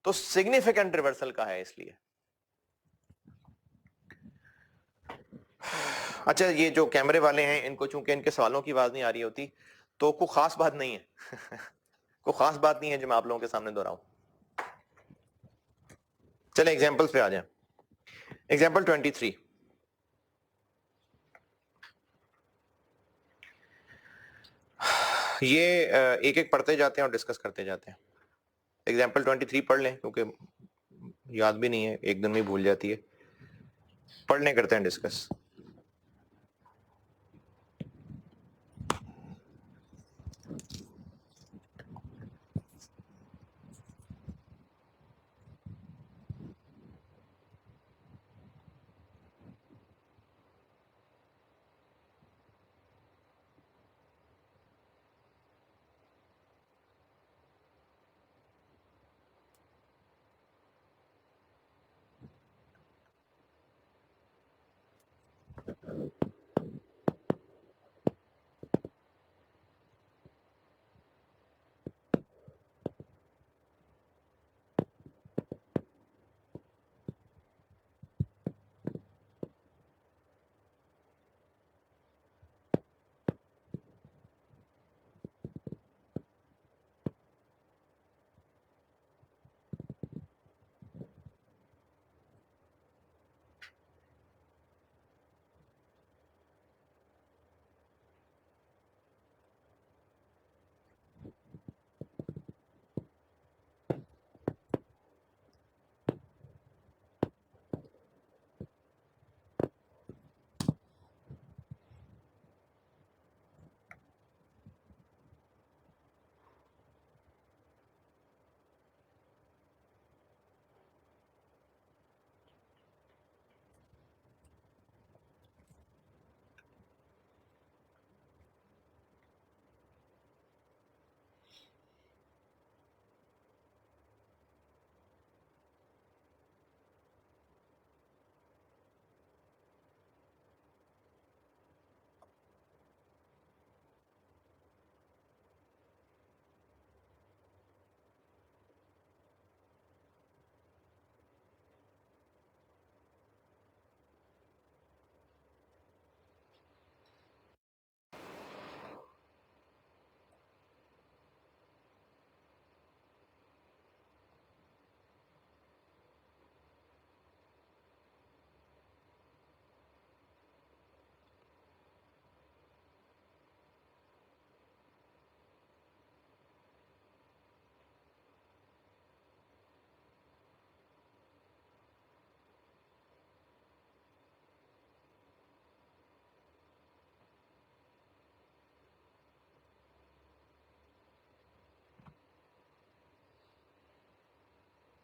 Speaker 1: तो सिग्निफिकेंट रिवर्सल का है इसलिए। अच्छा, ये जो कैमरे वाले हैं इनको चूंकि इनके सवालों की आवाज नहीं आ रही होती, तो कोई खास बात नहीं है कोई खास बात नहीं है जो मैं आप लोगों के सामने दोहराऊं। चले एग्जांपल्स पे आ जाएं। एग्जांपल 23, ये एक एक पढ़ते जाते हैं और डिस्कस करते जाते हैं। एग्जांपल 23 पढ़ लें क्योंकि याद भी नहीं है, एक दिन में ही भूल जाती है, पढ़ने करते हैं डिस्कस।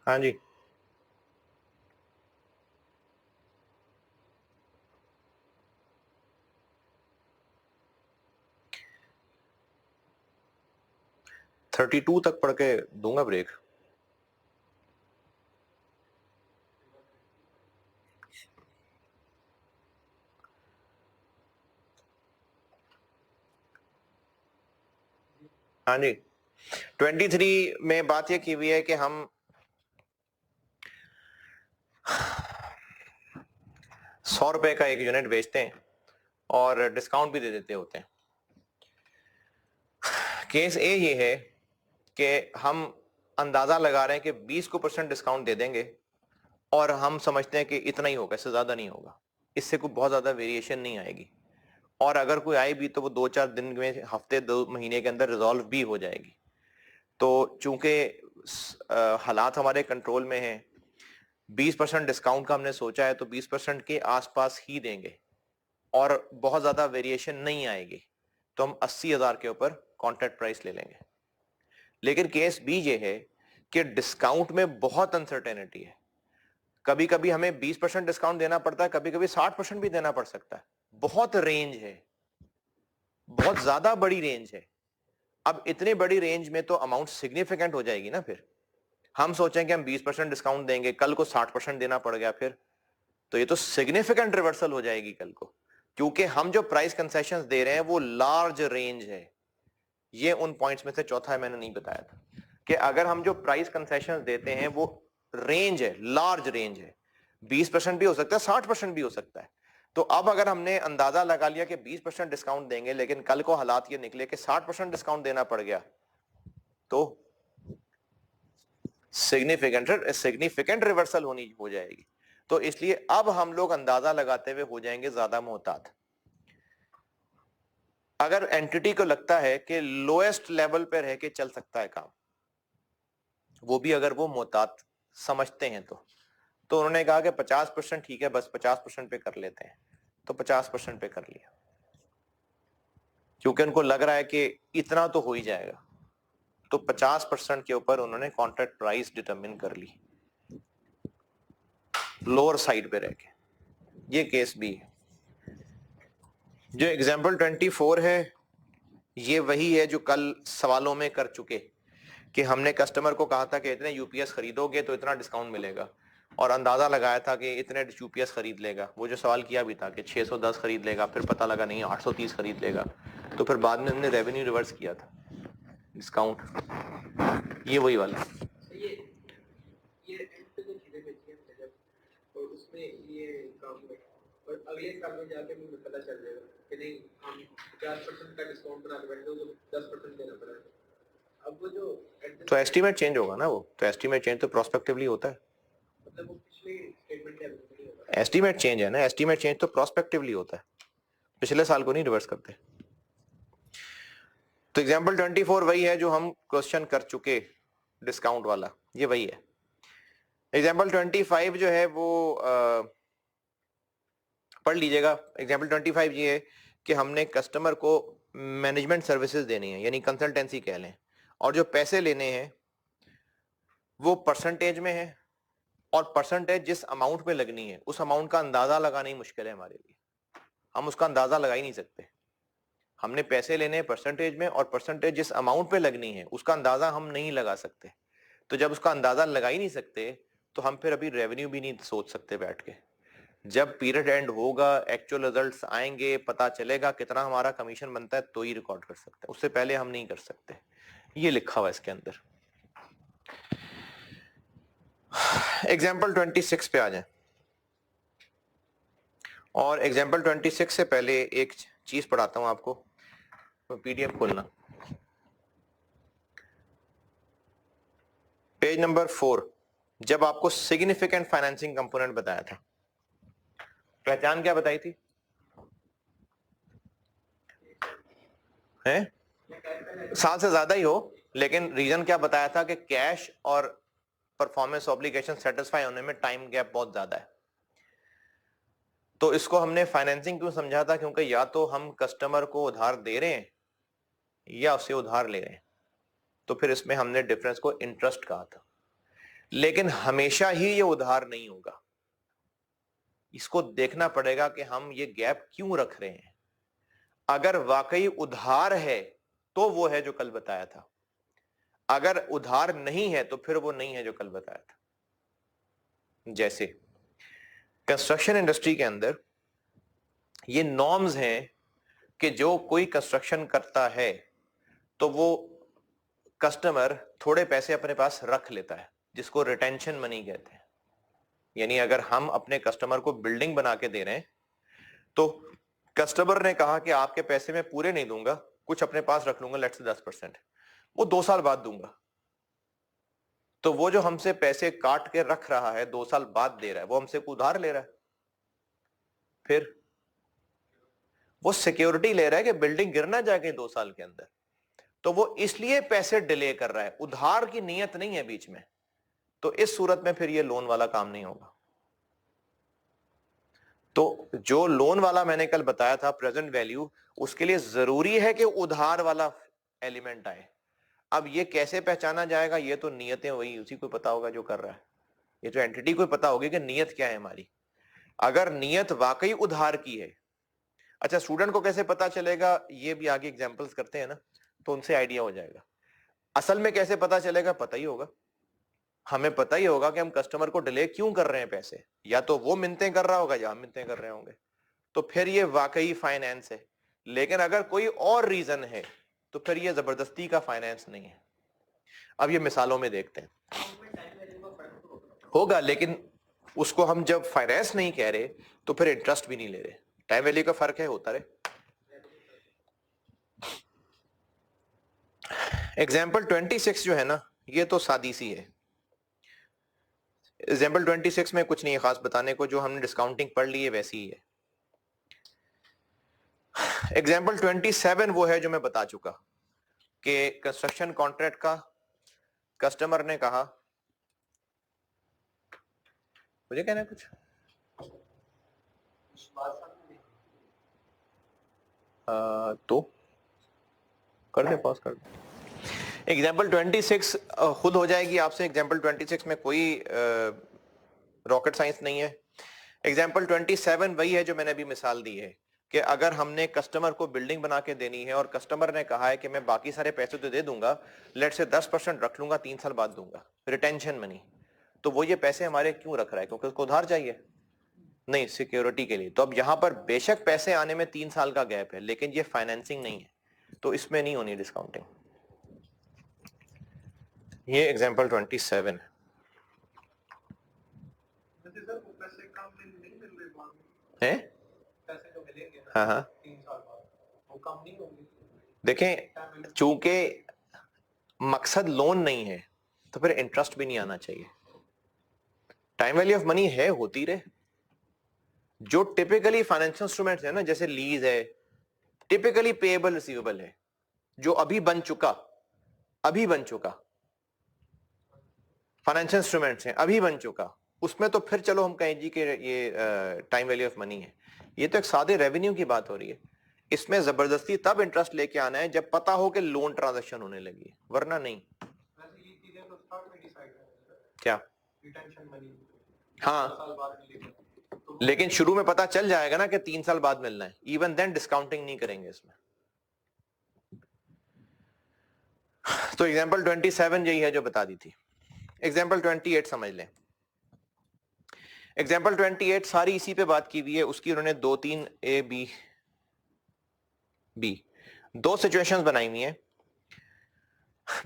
Speaker 1: हाँ जी, थर्टी टू तक पढ़ के दूंगा ब्रेक। हाँ जी, 23 में बात यह की हुई है कि हम 100 रुपए का एक यूनिट बेचते हैं और डिस्काउंट भी दे देते होते हैं। केस ए ये है कि हम अंदाजा लगा रहे हैं कि 20% डिस्काउंट दे देंगे और हम समझते हैं कि इतना ही होगा, इससे ज्यादा नहीं होगा, इससे कोई बहुत ज्यादा वेरिएशन नहीं आएगी, और अगर कोई आए भी तो वो 2-4 दिन में, हफ्ते 2 महीने के अंदर रिजॉल्व भी हो जाएगी। तो चूंकि हालात हमारे कंट्रोल में हैं, 20% डिस्काउंट का हमने सोचा है तो 20% के आसपास ही देंगे, और बहुत ज्यादा वेरिएशन नहीं आएगी तो हम 80,000 के ऊपर कॉन्ट्रैक्ट प्राइस ले लेंगे। लेकिन केस बी ये है कि डिस्काउंट में बहुत अनसर्टेनिटी है, कभी कभी हमें 20% डिस्काउंट देना पड़ता है, कभी कभी 60% भी देना पड़ सकता है, बहुत रेंज है, बहुत ज्यादा बड़ी रेंज है। अब इतनी बड़ी रेंज में तो अमाउंट सिग्निफिकेंट हो जाएगी ना। फिर हम सोचें कि हम 20% डिस्काउंट देंगे, कल को 60% देना पड़ गया, फिर तो ये तो सिग्निफिकेंट रिवर्सल हो जाएगी कल को, क्योंकि हम जो प्राइस कंसेशंस दे रहे हैं वो लार्ज रेंज है। ये उन पॉइंट्स में से चौथा है, मैंने नहीं बताया था कि अगर हम जो प्राइस कंसेशंस देते हैं वो रेंज है, लार्ज रेंज है, 20% भी हो सकता है, 60% भी हो सकता है। तो अब अगर हमने अंदाजा लगा लिया कि 20% डिस्काउंट देंगे, लेकिन कल को हालात ये निकले कि 60% डिस्काउंट देना पड़ गया, तो सिग्निफिकेंट रिवर्सल हो जाएगी। तो इसलिए अब हम लोग अंदाजा लगाते हुए हो जाएंगे ज्यादा मोहतात। अगर एंटिटी को लगता है कि लोएस्ट लेवल पे रह के चल सकता है काम, वो भी अगर वो मोहतात समझते हैं तो उन्होंने कहा कि 50% ठीक है, बस 50% पे कर लेते हैं, तो 50% पे कर लिया, क्योंकि उनको लग रहा है कि इतना तो हो ही जाएगा। तो 50% के ऊपर उन्होंने कॉन्ट्रैक्ट प्राइस डिटरमिन कर ली लोअर साइड पे रह के। ये केस बी है। जो एग्जाम्पल 24 है ये वही है जो कल सवालों में कर चुके कि हमने कस्टमर को कहा था कि इतने यूपीएस खरीदोगे तो इतना डिस्काउंट मिलेगा, और अंदाजा लगाया था कि इतने यूपीएस खरीद लेगा। वो जो सवाल किया भी था कि 610 खरीद लेगा, फिर पता लगा नहीं 830 खरीद लेगा, तो फिर बाद में हमने रेवेन्यू रिवर्स किया था डिस्काउंट। ये वही वाला
Speaker 2: ये एंड पे जो चीजें बेची हैं जब, और उसमें ये काम में और अगले साल में जाके मुझे पता चल जाएगा कि नहीं हम 50% का डिस्काउंट बना के बैठे तो 10% देना पड़ेगा। अब वो जो
Speaker 1: तो एस्टीमेट चेंज होगा ना, वो तो एस्टीमेट चेंज तो प्रोस्पेक्टिवली होता है।
Speaker 2: मतलब वो पिछले स्टेटमेंट के अंदर नहीं होगा।
Speaker 1: एस्टीमेट चेंज है ना, एस्टीमेट चेंज तो प्रोस्पेक्टिवली होता है, पिछले साल को नहीं रिवर्स करते। तो एग्जाम्पल 24 वही है जो हम क्वेश्चन कर चुके डिस्काउंट वाला, ये वही है। एग्जाम्पल 25 जो है वो पढ़ लीजिएगा। एग्जाम्पल 25 ये है कि हमने कस्टमर को मैनेजमेंट सर्विसेज देनी है, यानी कंसल्टेंसी कह लें, और जो पैसे लेने हैं वो परसेंटेज में है, और परसेंटेज जिस अमाउंट पे लगनी है उस अमाउंट का अंदाजा लगाना ही मुश्किल है हमारे लिए, हम उसका अंदाजा लगा ही नहीं सकते। हमने पैसे लेने हैं परसेंटेज में, और परसेंटेज जिस अमाउंट पे लगनी है उसका अंदाजा हम नहीं लगा सकते। तो जब उसका अंदाजा लगा ही नहीं सकते तो हम फिर अभी रेवेन्यू भी नहीं सोच सकते बैठ के। जब पीरियड एंड होगा, एक्चुअल रिजल्ट्स आएंगे, पता चलेगा कितना हमारा कमीशन बनता है, तो ही रिकॉर्ड कर सकते हैं, उससे पहले हम नहीं कर सकते। ये लिखा हुआ है इसके अंदर। एग्जाम्पल 26 पे आ जाए, और एग्जाम्पल 26 से पहले एक चीज पढ़ाता हूं आपको, पीडीएफ खोलना, पेज नंबर 4। जब आपको सिग्निफिकेंट फाइनेंसिंग कंपोनेंट बताया था, पहचान क्या बताई थी? हैं? साल से ज्यादा ही हो, लेकिन रीजन क्या बताया था कि कैश और परफॉर्मेंस ऑब्लिगेशन सेटिस्फाई होने में टाइम गैप बहुत ज्यादा है। तो इसको हमने फाइनेंसिंग क्यों समझा था? क्योंकि या तो हम कस्टमर को उधार दे रहे हैं या उसे उधार ले रहे हैं, तो फिर इसमें हमने डिफरेंस को इंटरेस्ट कहा था। लेकिन हमेशा ही ये उधार नहीं होगा, इसको देखना पड़ेगा कि हम ये गैप क्यों रख रहे हैं। अगर वाकई उधार है तो वो है जो कल बताया था, अगर उधार नहीं है तो फिर वो नहीं है जो कल बताया था। जैसे कंस्ट्रक्शन इंडस्ट्री के अंदर ये नॉर्म्स हैं कि जो कोई कंस्ट्रक्शन करता है तो वो कस्टमर थोड़े पैसे अपने पास रख लेता है, जिसको रिटेंशन मनी कहते हैं। यानी अगर हम अपने कस्टमर को बिल्डिंग बना के दे रहे हैं तो कस्टमर ने कहा कि आपके पैसे मैं पूरे नहीं दूंगा, कुछ अपने पास रख लूंगा, लेट्स से 10%, वो 2 साल बाद दूंगा। तो वो जो हमसे पैसे काट के रख रहा है 2 साल बाद दे रहा है, वो हमसे उधार ले रहा है। फिर वो सिक्योरिटी ले रहा है कि बिल्डिंग गिर ना जाएगी 2 साल के अंदर, तो वो इसलिए पैसे डिले कर रहा है, उधार की नीयत नहीं है बीच में। तो इस सूरत में फिर ये लोन वाला काम नहीं होगा। तो जो लोन वाला मैंने कल बताया था प्रेजेंट वैल्यू, उसके लिए जरूरी है कि उधार वाला एलिमेंट आए। अब ये कैसे पहचाना जाएगा, ये तो नियतें वही उसी को पता होगा जो कर रहा है, ये तो एंटिटी को पता होगी कि नियत क्या है हमारी। अगर नियत वाकई उधार की है, अच्छा स्टूडेंट को कैसे पता चलेगा, ये भी आगे एग्जांपल्स करते हैं ना, तो उनसे आइडिया हो जाएगा। असल में कैसे पता चलेगा, पता ही होगा, हमें पता ही होगा कि हम कस्टमर को डिले क्यों कर रहे हैं पैसे, या तो वो मिन्नतें कर रहा होगा या हम मिन्नतें कर रहे होंगे, तो फिर ये वाकई फाइनेंस है। लेकिन अगर कोई और रीजन है तो फिर ये जबरदस्ती का फाइनेंस नहीं है। अब ये मिसालों में देखते हैं, होगा, लेकिन उसको हम जब फाइनेंस नहीं कह रहे तो फिर इंटरेस्ट भी नहीं ले रहे, टाइम वैल्यू का फर्क है, होता रहे। एग्जाम्पल 26 जो है ना, ये तो सादी सी है। एग्जाम्पल 26 में कुछ नहीं है खास बताने को, जो हमने डिस्काउंटिंग पढ़ ली है वैसी ही है। एग्जाम्पल 27 वो है जो मैं बता चुका कि कंस्ट्रक्शन कॉन्ट्रैक्ट का कस्टमर ने कहा, मुझे कहना है कुछ, तो कर दे, पॉज कर दे। एग्जाम्पल 26 खुद हो जाएगी आपसे। एग्जाम्पल 26 में कोई रॉकेट साइंस नहीं है। एग्जाम्पल 27 वही है जो मैंने अभी मिसाल दी है कि अगर हमने कस्टमर को बिल्डिंग बना के देनी है और कस्टमर ने कहा है कि मैं बाकी सारे पैसे तो दे दूंगा, लेट से 10% रख लूंगा, 3 साल बाद दूंगा, रिटेंशन मनी। तो वो ये पैसे हमारे क्यों रख रहा है, क्योंकि उसको उधार चाहिए नहीं, सिक्योरिटी के लिए। तो अब यहां पर बेशक पैसे आने में 3 साल का गैप है, लेकिन ये फाइनेंसिंग नहीं है, तो इसमें नहीं होनी डिस्काउंटिंग। ये एग्जाम्पल 27 है।
Speaker 2: पैसे कम नहीं मिल रहे बाद में,
Speaker 1: हैं?
Speaker 2: पैसे तो मिलेंगे ना,
Speaker 1: हाँ हाँ
Speaker 2: 3 साल बाद, वो कम नहीं होंगे।
Speaker 1: देखें, चूंकि मकसद लोन नहीं है तो फिर इंटरेस्ट भी नहीं आना चाहिए। टाइम वैल्यू ऑफ मनी है, होती रहे। जो टिपिकली फाइनेंशियल इंस्ट्रूमेंट्स है ना, जैसे लीज है, टिपिकली पेएबल रिसीवेबल है, जो अभी बन चुका फाइनेंशियल इंस्ट्रूमेंट्स हैं, अभी बन चुका, उसमें तो फिर चलो हम कहें जी कि ये टाइम वैल्यू ऑफ मनी है। ये तो एक सादे रेवेन्यू की बात हो रही है। इसमें जबरदस्ती तब इंटरेस्ट लेके आना है जब पता हो कि लोन ट्रांजैक्शन होने लगी है, वरना नहीं।
Speaker 2: वैसे ये चीजें तो स्टार्ट में डिसाइड है,
Speaker 1: क्या?
Speaker 2: रिटेंशन मनी
Speaker 1: हाँ,
Speaker 2: साल बाद मिलेगा, तो
Speaker 1: लेकिन शुरू में पता चल जाएगा ना कि 3 साल बाद मिलना है, इवन देन डिस्काउंटिंग नहीं करेंगे इसमें। तो एग्जाम्पल 27 यही है जो बता दी थी। एग्जाम्पल 28 समझ लें। एग्जाम्पल 28 सारी इसी पे बात की हुई है, उसकी उन्होंने 2-3 ए बी दो सिचुएशंस बनाई हुई हैं।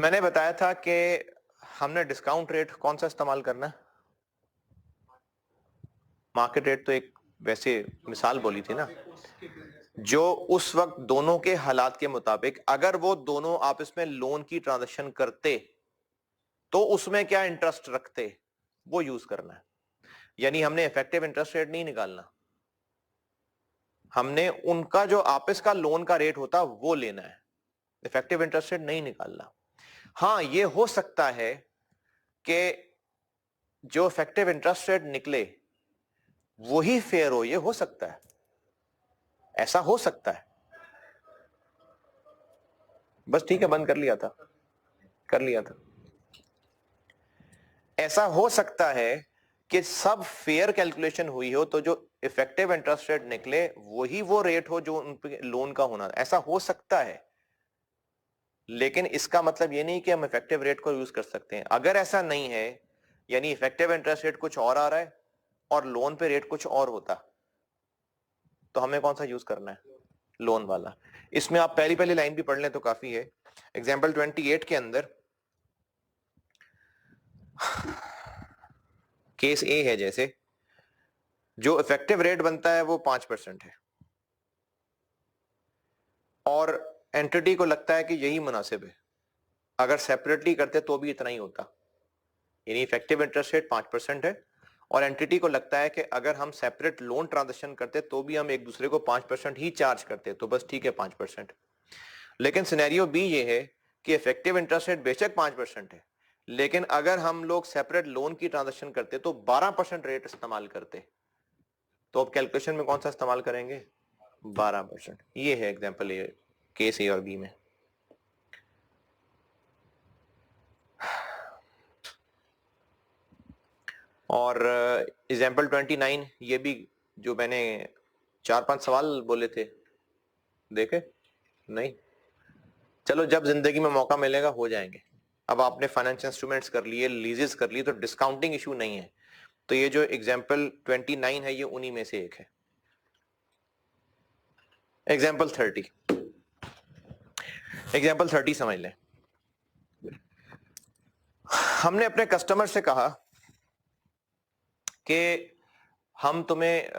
Speaker 1: मैंने बताया था कि हमने डिस्काउंट रेट कौन सा इस्तेमाल करना है, मार्केट रेट तो एक वैसे मिसाल बोली थी ना, जो उस वक्त दोनों के हालात के मुताबिक, अगर वो दोनों आपस में लोन की ट्रांजैक्शन करते तो उसमें क्या इंटरेस्ट रखते, वो यूज करना है। यानी हमने इफेक्टिव इंटरेस्ट रेट नहीं निकालना, हमने उनका जो आपस का लोन का रेट होता वो लेना है, इफेक्टिव इंटरेस्ट रेट नहीं निकालना। हाँ, ये हो सकता है कि जो इफेक्टिव इंटरेस्ट रेट निकले वही फेयर हो, ये हो सकता है, ऐसा हो सकता है। बस ठीक है, बंद कर लिया था। ऐसा हो सकता है कि सब फेयर कैलकुलेशन हुई हो तो जो इफेक्टिव इंटरेस्ट रेट निकले वही वो रेट हो जो उन पे लोन का होना, ऐसा हो सकता है। लेकिन इसका मतलब ये नहीं कि हम इफेक्टिव रेट को यूज कर सकते हैं। अगर ऐसा नहीं है, यानी इफेक्टिव इंटरेस्ट रेट कुछ और आ रहा है और लोन पे रेट कुछ और होता, तो हमें कौन सा यूज करना है, लोन वाला। इसमें आप पहली लाइन भी पढ़ लें तो काफी है। एग्जाम्पल 28 के अंदर केस ए है, जैसे जो इफेक्टिव रेट बनता है वो 5% है और एंटिटी को लगता है कि यही मुनासिब है, अगर सेपरेटली करते तो भी इतना ही होता। यानी इफेक्टिव इंटरेस्ट रेट 5% है और एंटिटी को लगता है कि अगर हम सेपरेट लोन ट्रांजैक्शन करते तो भी हम एक दूसरे को 5% ही चार्ज करते, तो बस ठीक है 5%। लेकिन सिनेरियो बी ये है कि इफेक्टिव इंटरेस्ट रेट बेशक 5% है, लेकिन अगर हम लोग सेपरेट लोन की ट्रांजैक्शन करते तो 12% रेट इस्तेमाल करते, तो अब कैलकुलेशन में कौन सा इस्तेमाल करेंगे? 12%। ये है एग्जाम्पल ए, केस ए और बी में। और एग्जाम्पल 29, ये भी जो मैंने 4-5 सवाल बोले थे, देखे नहीं? चलो जब जिंदगी में मौका मिलेगा हो जाएंगे। अब आपने फाइनेंशियल इंस्ट्रूमेंट्स कर लिए, लीजेस कर लिए, तो डिस्काउंटिंग इशू नहीं है। तो ये जो एग्जाम्पल 29 है ये उन्हीं में से एक है। एग्जाम्पल 30, एग्जाम्पल 30 समझ लें। हमने अपने कस्टमर से कहा कि हम तुम्हें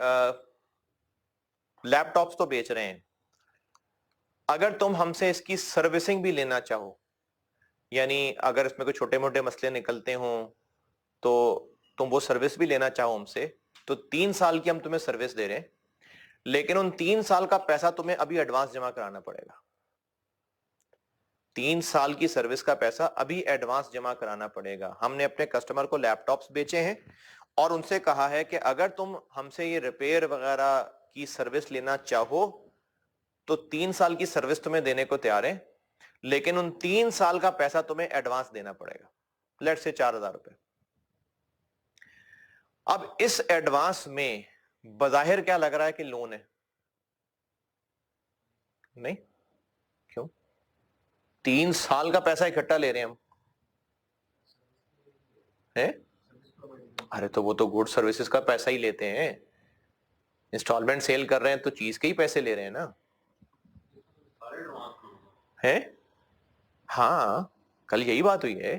Speaker 1: लैपटॉप्स तो बेच रहे हैं, अगर तुम हमसे इसकी सर्विसिंग भी लेना चाहो, यानी अगर इसमें कोई छोटे मोटे मसले निकलते हो तो तुम वो सर्विस भी लेना चाहो हमसे, तो 3 साल की हम तुम्हें सर्विस दे रहे हैं, लेकिन उन 3 साल का पैसा तुम्हें अभी एडवांस जमा कराना पड़ेगा। 3 साल की सर्विस का पैसा अभी एडवांस जमा कराना पड़ेगा। हमने अपने कस्टमर को लैपटॉप्स बेचे हैं और उनसे कहा है कि अगर तुम हमसे ये रिपेयर वगैरह की सर्विस लेना चाहो तो 3 साल की सर्विस तुम्हें देने को तैयार है, लेकिन उन 3 साल का पैसा तुम्हें एडवांस देना पड़ेगा, लेट्स से 4,000 रुपए। अब इस एडवांस में बजाहिर क्या लग रहा है कि लोन है? नहीं, क्यों? 3 साल का पैसा इकट्ठा ले रहे हैं हम, है? अरे तो वो तो गुड सर्विसेज का पैसा ही लेते हैं, इंस्टॉलमेंट सेल कर रहे हैं तो चीज के ही पैसे ले रहे हैं ना, है? हाँ, कल यही बात हुई है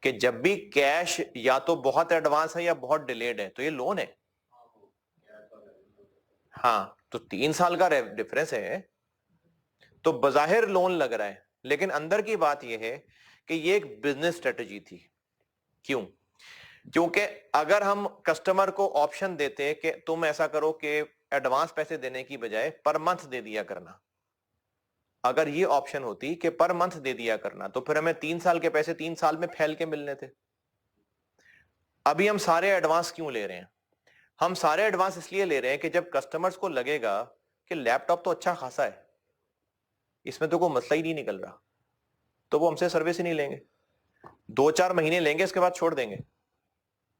Speaker 1: कि जब भी कैश या तो बहुत एडवांस है या बहुत डिलेड है तो ये लोन है। हाँ, तो 3 साल का डिफरेंस है, तो बजाहिर लोन लग रहा है, लेकिन अंदर की बात यह है कि ये एक बिजनेस स्ट्रेटजी थी। क्यों? क्योंकि अगर हम कस्टमर को ऑप्शन देते कि तुम ऐसा करो कि एडवांस पैसे देने की बजाय पर मंथ दे दिया करना, अगर ये ऑप्शन होती कि पर मंथ दे दिया करना, तो फिर हमें 3 साल के पैसे 3 साल में फैल के मिलने थे। अभी हम सारे एडवांस क्यों ले रहे हैं? हम सारे एडवांस इसलिए ले रहे हैं कि जब कस्टमर्स को लगेगा कि लैपटॉप तो अच्छा खासा है, इसमें तो कोई मसला ही नहीं निकल रहा, तो वो हमसे सर्विस ही नहीं लेंगे। 2-4 महीने लेंगे, इसके बाद छोड़ देंगे।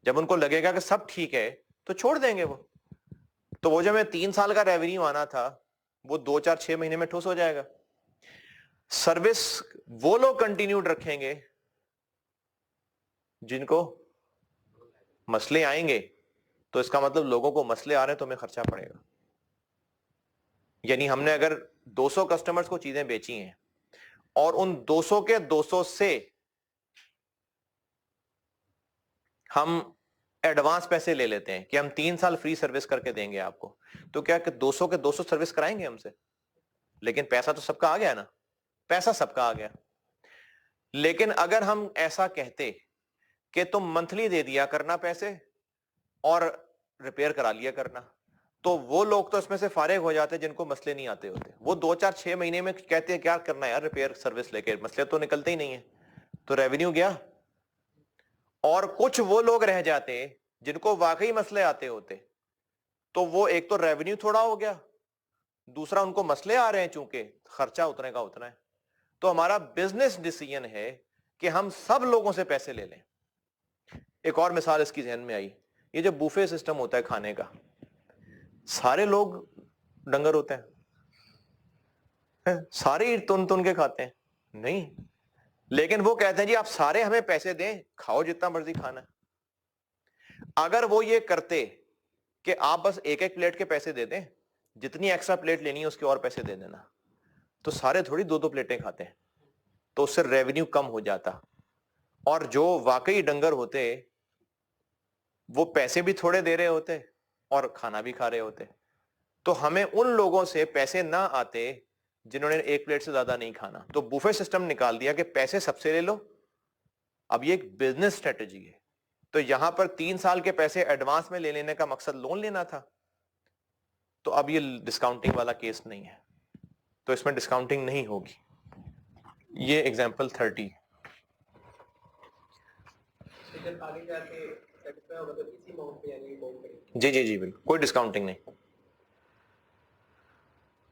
Speaker 1: जब उनको लगेगा कि सब ठीक है तो छोड़ देंगे वो। तो वो जो हमें 3 साल का रेवेन्यू आना था वो 2-4-6 महीने में ठुस हो जाएगा। सर्विस वो लोग कंटिन्यूड रखेंगे जिनको मसले आएंगे, तो इसका मतलब लोगों को मसले आ रहे हैं तो हमें खर्चा पड़ेगा। यानी हमने अगर 200 कस्टमर्स को चीजें बेची हैं और उन 200 के 200 से हम एडवांस पैसे ले लेते हैं कि हम 3 साल फ्री सर्विस करके देंगे आपको, तो क्या कि 200 के 200 सर्विस कराएंगे हमसे, लेकिन पैसा तो सबका आ गया ना, पैसा सबका आ गया। लेकिन अगर हम ऐसा कहते कि तुम मंथली दे दिया करना पैसे और रिपेयर करा लिया करना, तो वो लोग तो इसमें से फारिग हो जाते जिनको मसले नहीं आते होते। वो 2-4-6 महीने में कहते हैं क्या करना है यार, रिपेयर सर्विस लेके मसले तो निकलते ही नहीं है, तो रेवेन्यू गया। और कुछ वो लोग रह जाते जिनको वाकई मसले आते होते, तो वो एक तो रेवेन्यू थोड़ा हो गया, दूसरा उनको मसले आ रहे हैं, चूंकि खर्चा उतने का उतना है। तो हमारा बिजनेस डिसीजन है कि हम सब लोगों से पैसे ले लें। एक और मिसाल इसकी जहन में आई, ये जो बुफे सिस्टम होता है खाने का, सारे लोग डंगर होते हैं, सारे ही तुन तुन के खाते हैं? नहीं, लेकिन वो कहते हैं जी आप सारे हमें पैसे दें, खाओ जितना मर्जी खाना है। अगर वो ये करते कि आप बस एक एक प्लेट के पैसे दे दें, जितनी एक्स्ट्रा प्लेट लेनी है उसके और पैसे दे देना, तो सारे थोड़ी 2-2 प्लेटें खाते हैं, तो उससे रेवेन्यू कम हो जाता। और जो वाकई डंगर होते वो पैसे भी थोड़े दे रहे होते और खाना भी खा रहे होते। तो हमें उन लोगों से पैसे ना आते जिन्होंने एक प्लेट से ज्यादा नहीं खाना। तो बुफे सिस्टम निकाल दिया कि पैसे सबसे ले लो। अब ये एक बिजनेस स्ट्रेटजी है। तो यहां पर 3 साल के पैसे एडवांस में ले लेने का मकसद लोन लेना था, तो अब ये डिस्काउंटिंग वाला केस नहीं है, तो इसमें डिस्काउंटिंग नहीं होगी। ये एग्जांपल 30।
Speaker 2: जब आगे जाके सेटिस्फाई होगा तो इसी अमाउंट पे यानी काउंट करेंगे।
Speaker 1: जी जी जी बिल्कुल, कोई डिस्काउंटिंग नहीं।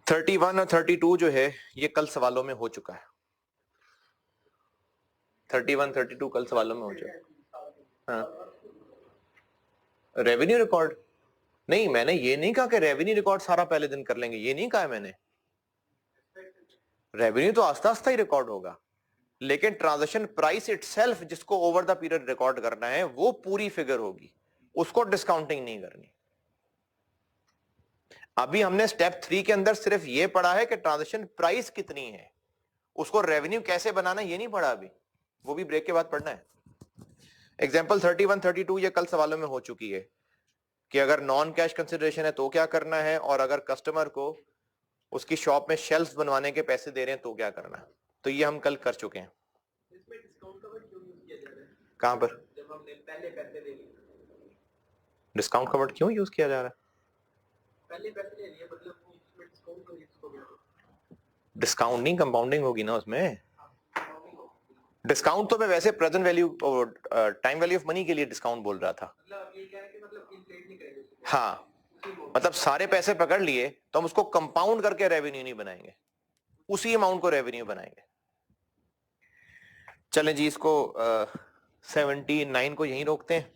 Speaker 1: 31 और 32 जो है ये कल सवालों में हो चुका है। 31 32 कल सवालों में हो चुका है। हाँ, रेवेन्यू रिकॉर्ड नहीं, मैंने ये नहीं कहा कि रेवेन्यू रिकॉर्ड सारा पहले दिन कर लेंगे, ये नहीं कहा मैंने। रेवेन्यू तो आस्ता आस्ता ही रिकॉर्ड होगा, लेकिन ट्रांजैक्शन प्राइस इटसेल्फ जिसको ओवर द पीरियड रिकॉर्ड करना है वो पूरी फिगर होगी, उसको डिस्काउंटिंग नहीं करनी। अभी हमने स्टेप 3 के अंदर सिर्फ ये पढ़ा है कि ट्रांजैक्शन प्राइस कितनी है, उसको रेवेन्यू कैसे बनाना ये नहीं पढ़ा अभी, वो भी ब्रेक के बाद पढ़ना है। एग्जाम्पल 31 32 ये कल सवालों में हो चुकी है कि अगर नॉन कैश कंसिडरेशन है तो क्या करना है, और अगर कस्टमर को उसकी शॉप में शेल्फ बनवाने के पैसे दे रहे हैं तो क्या करना है, तो ये हम कल कर चुके हैं।
Speaker 2: इसमें डिस्काउंट का वर्ड क्यों यूज किया जा रहा है?
Speaker 1: कहां पर
Speaker 2: जब हमने पहले पैसे ले लिए,
Speaker 1: डिस्काउंट का वर्ड क्यों यूज किया जा रहा है?
Speaker 2: पहले पैसे ले लिए मतलब उसमें डिस्काउंट का यूज हो गया।
Speaker 1: डिस्काउंट नहीं, कंपाउंडिंग होगी ना उसमें। डिस्काउंट तो मैं वैसे प्रेजेंट वैल्यू और टाइम वैल्यू ऑफ मनी के लिए डिस्काउंट बोल रहा था।
Speaker 2: मतलब ये क्या है कि मतलब इनफ्लेट नहीं करेंगे उसको।
Speaker 1: हाँ, मतलब सारे पैसे पकड़ लिए तो हम उसको कंपाउंड करके रेवेन्यू नहीं बनाएंगे, उसी अमाउंट को रेवेन्यू बनाएंगे। चलें जी, इसको 79 को यहीं रोकते हैं।